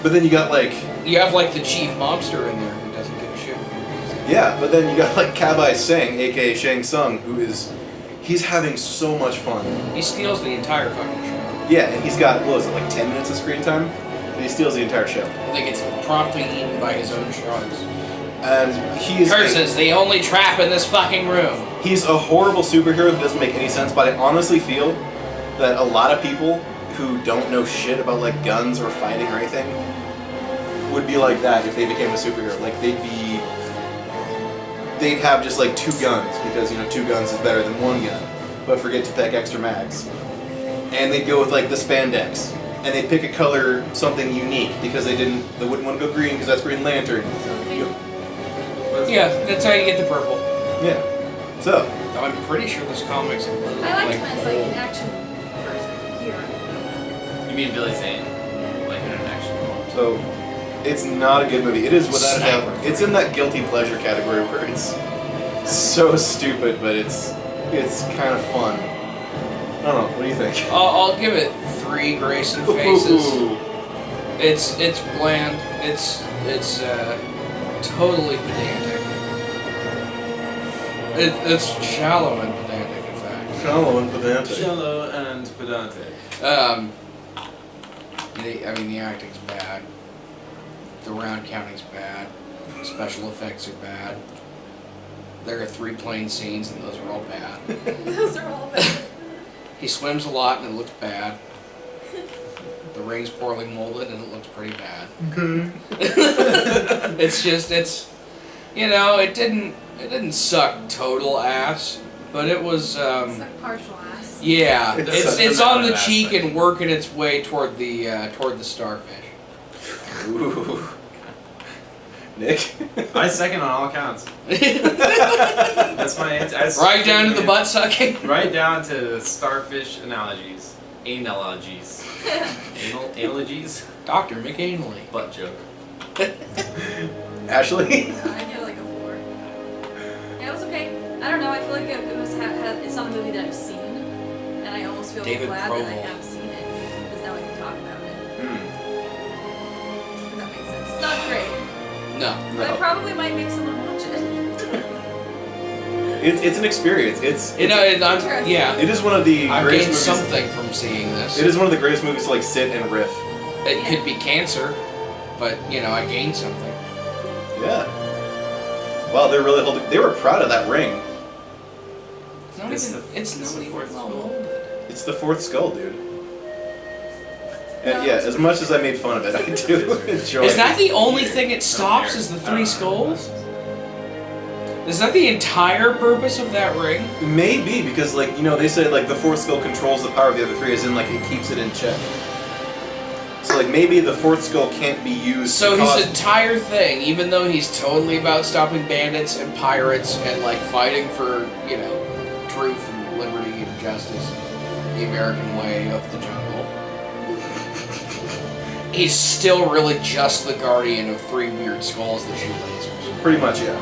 But then you got like... You have like the chief mobster in there who doesn't give a shit what movie he's in. Yeah, but then you got like Kabai Singh, aka Shang Tsung, he's having so much fun. He steals the entire fucking show. Yeah, and he's got, what was it, like 10 minutes of screen time? And he steals the entire show. I think it's promptly eaten by his own sharks. And he's... Curses, the only trap in this fucking room. He's a horrible superhero that doesn't make any sense, but I honestly feel that a lot of people who don't know shit about like guns or fighting or anything would be like that if they became a superhero. Like they'd have just like 2 guns because 2 guns is better than 1 gun, but forget to pick extra mags. And they'd go with like the spandex, and they'd pick a color, something unique because they wouldn't want to go green because that's Green Lantern. Yeah, that's how you get the purple. Yeah. So. I'm pretty sure this comic's included. I like when it's like an action person hero. You mean Billy Zane? Like in an action film. So, it's not a good movie. It is without a doubt. It's in that guilty pleasure category where it's so stupid, but it's kind of fun. don't know. What do you think? I'll give it 3 Grayson faces. Ooh. It's bland. It's totally pedantic. It's shallow and pedantic, in fact. Shallow and pedantic. Shallow and pedantic. I mean, the acting's bad. The round counting's bad. Special effects are bad. There are 3 plane scenes, and those are all bad. Those are all bad. He swims a lot, and it looks bad. The ring's poorly molded, and it looks pretty bad. Okay. It's it didn't suck total ass, but it was, It's like partial ass. yeah, it's on the ass cheek thing. and working its way toward the starfish. Ooh. Nick? I second on all counts. That's my answer. Right down to the butt sucking. Right down to the starfish analogies. Analogies. Analogies? Dr. McAnally. Butt joke. Ashley? I give it like a 4. Yeah, it was okay. I don't know. I feel like it's not a movie that I've seen, and I almost feel David glad Prohl. that I have seen it because now I can talk about it. If that makes sense. It's not great, No. but it probably might make someone watch it. It's an experience. Yeah. It is one of the I've greatest gained movies. something from seeing this. It is one of the greatest movies to like sit and riff. It could be cancer, but I gained something. Yeah. Wow, they're really holding. They were proud of that ring. It's not even well molded. It's the 4th skull, dude. And yeah, as much as I made fun of it, I do enjoy it. Is that the only thing it stops? Is the 3 skulls? Is that the entire purpose of that ring? Maybe, because they say like the 4th skull controls the power of the other 3, as in like it keeps it in check. So like maybe the 4th skull can't be used. So to his cause... entire thing, even though he's totally about stopping bandits and pirates and like fighting for, truth and liberty and justice, the American way of the jungle, he's still really just the guardian of 3 weird skulls that shoot lasers. Pretty much, yeah.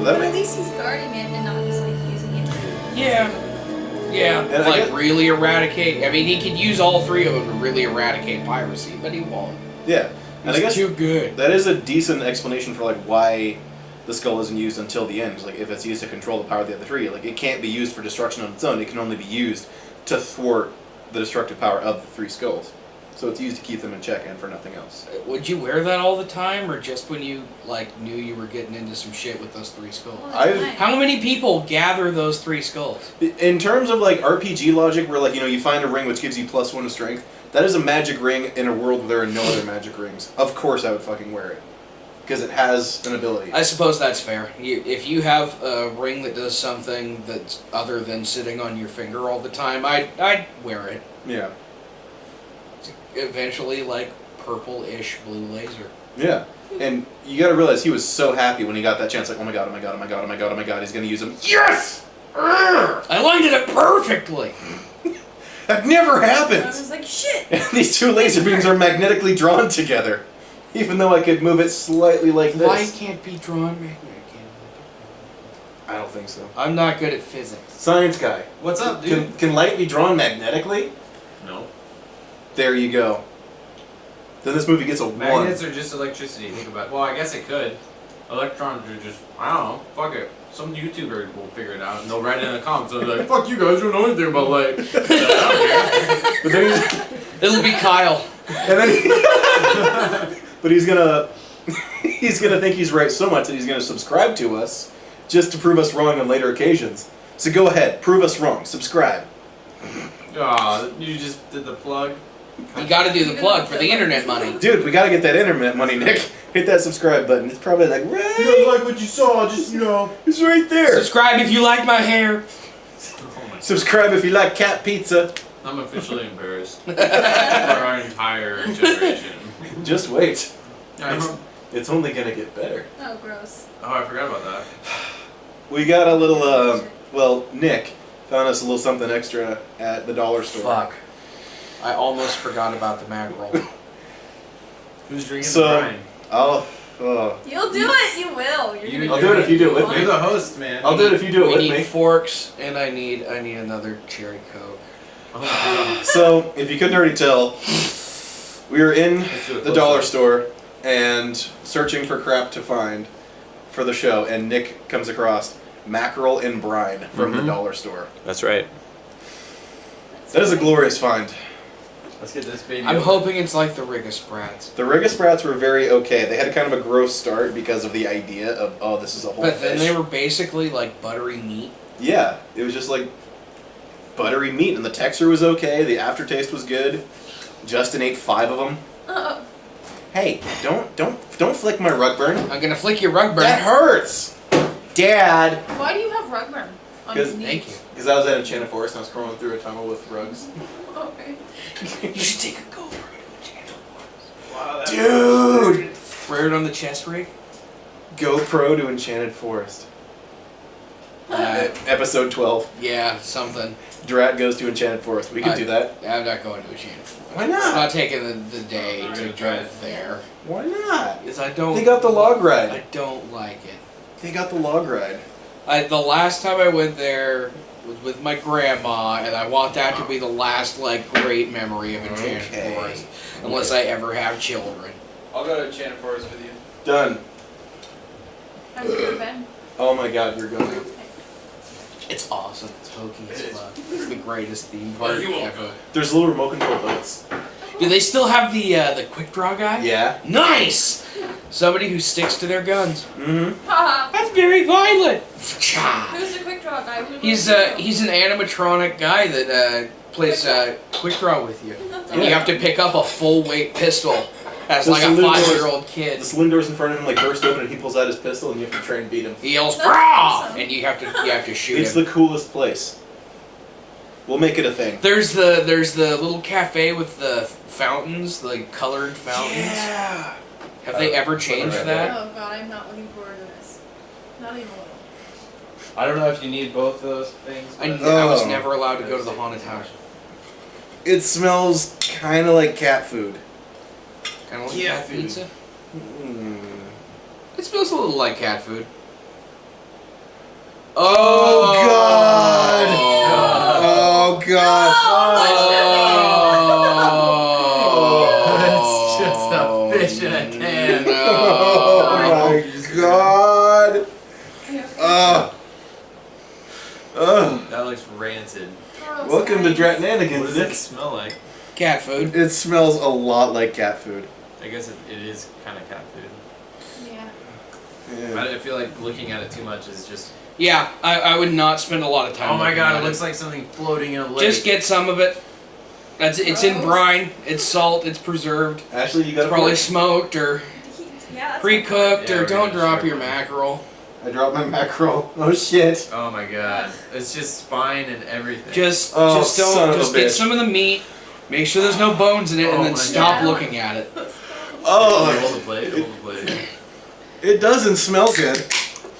But at least he's guarding it and not just like using it. Yeah. Yeah, And like really eradicate. I mean, he could use all 3 of them to really eradicate piracy, but he won't. Yeah, and I He's guess too good. that is a decent explanation for like why the skull isn't used until the end. 'Cause, like if it's used to control the power of the other 3, like it can't be used for destruction on its own. It can only be used to thwart the destructive power of the 3 skulls. So it's used to keep them in check and for nothing else. Would you wear that all the time, or just when you knew you were getting into some shit with those 3 skulls? How many people gather those 3 skulls? In terms of like RPG logic, where you find a ring which gives you +1 to strength, that is a magic ring in a world where there are no other magic rings. Of course, I would fucking wear it because it has an ability. I suppose that's fair. If you have a ring that does something that's other than sitting on your finger all the time, I'd wear it. Yeah. Eventually, like purple-ish blue laser. Yeah. And you gotta realize he was so happy when he got that chance. Like, oh my god, oh my god, oh my god, oh my god, oh my god, he's gonna use him. Yes! I lined it up perfectly. That never I happens. was like, shit. And these 2 laser beams are magnetically drawn together, even though I could move it slightly like this. Light can't be drawn magnetically. I don't think so. I'm not good at physics. Science guy. What's up, dude? Can light be drawn magnetically? No. There you go. Then this movie gets a 1. Magnets are just electricity. Think about it. Well, I guess it could. Electrons are just, I don't know, fuck it. Some YouTuber will figure it out and they'll write it in the comments. They'll be like, fuck you guys, you don't know anything about light. I don't care. But then It'll be Kyle. And then but he's gonna think he's right so much that he's gonna subscribe to us just to prove us wrong on later occasions. So go ahead, prove us wrong. Subscribe. Aw, you just did the plug. You gotta do the plug for the internet money. Dude, we gotta get that internet money, Nick. Hit that subscribe button. It's probably like, right? You guys like what you saw, just, it's right there. Subscribe if you like my hair. Subscribe if you like cat pizza. I'm officially embarrassed for our entire generation. Just wait. Yeah, It's only gonna get better. Oh, gross. Oh, I forgot about that. We got a little, Nick found us a little something extra at the dollar store. Fuck. I almost forgot about the mackerel. Who's drinking the So, brine? Oh. You'll do it. You will. I'll do it if you do it with me. You're the host, man. I'll do it if you do it with We me. need forks, and I need another cherry coke. So, if you couldn't already tell, we were in the dollar store and searching for crap to find for the show, and Nick comes across mackerel in brine from the dollar store. That's right. That is a glorious find. Let's get this baby. I'm hoping it's like the Riggasprats. The Riggasprats were very okay. They had kind of a gross start because of the idea of, oh, this is a whole But fish. then they were basically like buttery meat. Yeah, it was just like buttery meat, and the texture was okay. The aftertaste was good. Justin ate 5 of them. Uh-oh. Hey, don't flick my rug burn. I'm gonna flick your rug burn. That hurts, Dad. Why do you have rug burn on your knee? Thank you. Because I was at Enchanted Forest and I was crawling through a tunnel with rugs. Okay. You should take a GoPro to Enchanted Forest. Wow, Dude! Wear it on the chest rig. GoPro to Enchanted Forest. Episode 12. Yeah, something. Drat goes to Enchanted Forest. We can do that. I'm not going to Enchanted Forest. Why not? I'm not taking the day to drive there. Why not? Because I don't. They got the log ride. I don't like it. They got the log ride. The last time I went there was with my grandma, and I want that to be the last like great memory of Enchanted Forest, unless I ever have children. I'll go to Enchanted Forest with you. Done. How's it go, Ben? Oh my God, you're going. It's awesome. It's hokey as fuck. It's the greatest theme park ever. There's little remote control boats. Do they still have the quick draw guy? Yeah. Nice. Somebody who sticks to their guns. Mm-hmm. That's very violent. Who's the quick draw guy? He's an animatronic guy that plays quick draw with you, and you have to pick up a full weight pistol as The like a saloon doors- 5-year-old kid. The saloon doors in front of him like burst open and he pulls out his pistol and you have to try and beat him. He yells "Draw!" and you have to shoot It's him. the coolest place. We'll make it a thing. There's the little cafe with the fountains, the colored fountains. Yeah. Have they ever changed that? Oh God, I'm not looking forward to this. Not even a little. I don't know if you need both of those things. I but- was never allowed to go to the haunted house. It smells kind of like cat food. Kind of like Yeah, cat food. pizza. It smells a little like cat food. Oh God! Oh God! It's just a fish in a can. Oh my God! That looks rancid. Welcome to DRATnanigans. What does it smell like? Cat food. It smells a lot like cat food. I guess it is kind of cat food. Yeah. I feel like looking at it too much is just. Yeah, I would not spend a lot of time. Oh my looking God! at It looks like something floating in a lake. Just get some of it. It's in brine. It's salt. It's preserved. Ashley, you got It's probably smoked or Yeah. pre-cooked, Yeah, or we're don't gonna drop share your it. mackerel. I dropped my mackerel. Oh shit! Oh my God! It's just spine and everything. Just Oh, just son don't of a just get bitch. some of the meat. Make sure there's no bones in it, and Oh then my stop God. looking at it. Oh, Hold the plate. Hold the plate. it doesn't smell good.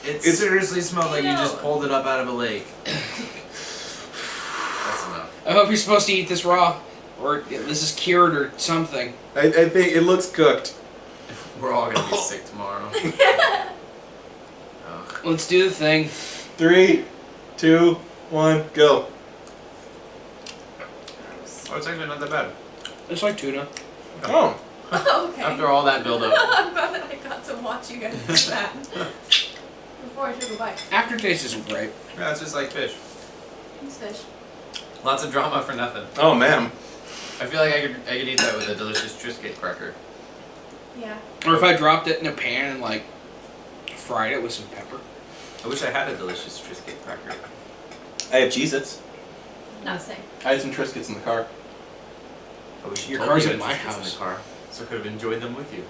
It seriously smelled like you just pulled it up out of a lake. That's enough. I hope you're supposed to eat this raw, or this is cured or something. I think it looks cooked. We're all gonna be sick tomorrow. Let's do the thing. 3, 2, 1, go. Oh, it's actually not that bad. It's like tuna. Oh. Okay. After all that build-up. I'm glad that I got to watch you guys do that before I took a bite. Aftertaste isn't great. Yeah, it's just like fish. It's fish. Lots of drama for nothing. Oh man. I feel like I could eat that with a delicious Triscuit cracker. Yeah. Or if I dropped it in a pan and like fried it with some pepper. I wish I had a delicious Triscuit cracker. I have Cheez-Its. Not the same. I had some Triscuits in the car. I wish Your told car's me in you my had Triscuits house. in the car, so I could have enjoyed them with you.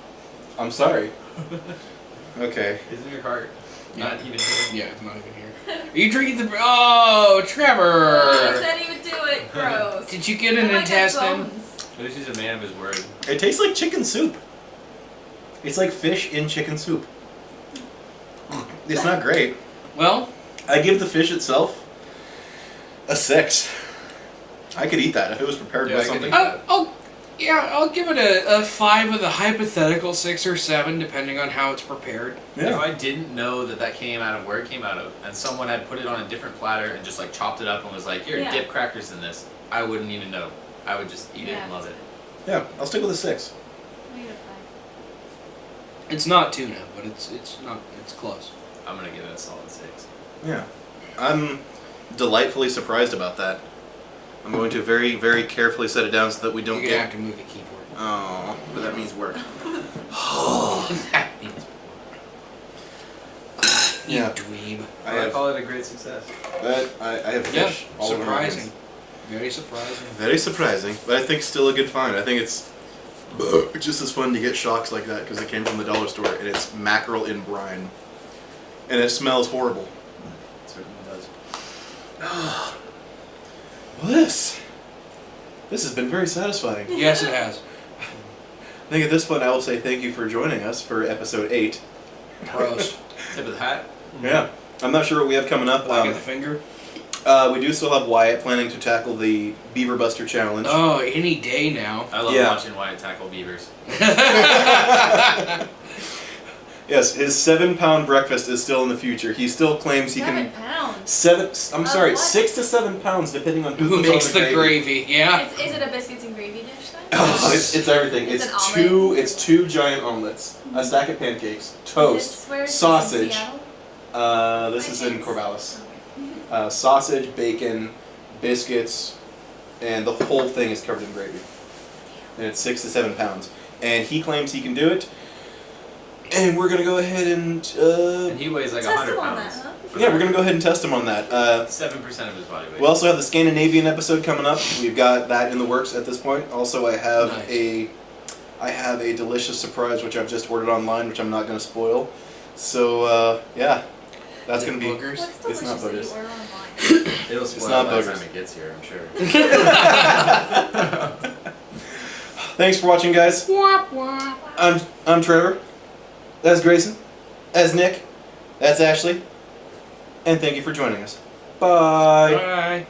I'm sorry. Okay. Isn't your car not even here? Yeah, it's not even here. Are you drinking the? Oh, Trevor! Oh, he said he would do it. Gross. Did you get I an might get intestine? bones. At least he's a man of his word. It tastes like chicken soup. It's like fish in chicken soup. It's not great. Well, I give the fish itself a 6. I could eat that if it was prepared Yeah, with I could something. eat that. oh, Yeah, I'll give it a 5 with a hypothetical 6 or 7, depending on how it's prepared. If I didn't know that came out of where it came out of, and someone had put it on a different platter and just like chopped it up and was like, here, dip crackers in this, I wouldn't even know. I would just eat it and love it. Yeah, I'll stick with a 6. It's not tuna, but it's close. I'm gonna give it a solid 6. Yeah, I'm delightfully surprised about that. I'm going to very, very carefully set it down so that we don't You're get. gonna have to move the keyboard. Oh, but that means work. That means Yeah, you dweeb. I call it a great success. But I have fish all over my hands. Surprising. Very surprising. Very surprising, but I think still a good find. I think it's just as fun to get shocks like that because it came from the dollar store and it's mackerel in brine, and it smells horrible. It certainly does. Well, this has been very satisfying. Yes, it has. I think at this point I will say thank you for joining us for episode 8. Prost. Tip of the hat. Yeah, I'm not sure what we have coming up. Look at the finger. We do still have Wyatt planning to tackle the Beaver Buster Challenge. Oh, any day now. I love watching Wyatt tackle beavers. Yes, his 7-pound breakfast is still in the future. He still claims he can. 7 pounds. I'm sorry, what? 6 to 7 pounds, depending on Who makes the gravy. Yeah. Is it a biscuits and gravy dish then? Oh, it's everything. It's It's an omelet? it's 2 giant omelets, a stack of pancakes, toast, Where is this, sausage. in Seattle? This is in Corvallis. Sausage, bacon, biscuits, and the whole thing is covered in gravy. And it's 6 to 7 pounds. And he claims he can do it. And we're gonna go ahead and. And he weighs like Test 100 him on pounds. that, huh? Yeah, we're gonna go ahead and test him on that. 7% of his body weight. We also have the Scandinavian episode coming up. We've got that in the works at this point. Also, I have a delicious surprise which I've just ordered online, which I'm not gonna spoil. So yeah, that's gonna be. Boogers? It's not boogers. It'll It's spoil not by the boogers. time it gets here, I'm sure. Thanks for watching, guys. I'm Trevor. That's Grayson. That's Nick. That's Ashley. And thank you for joining us. Bye. Bye.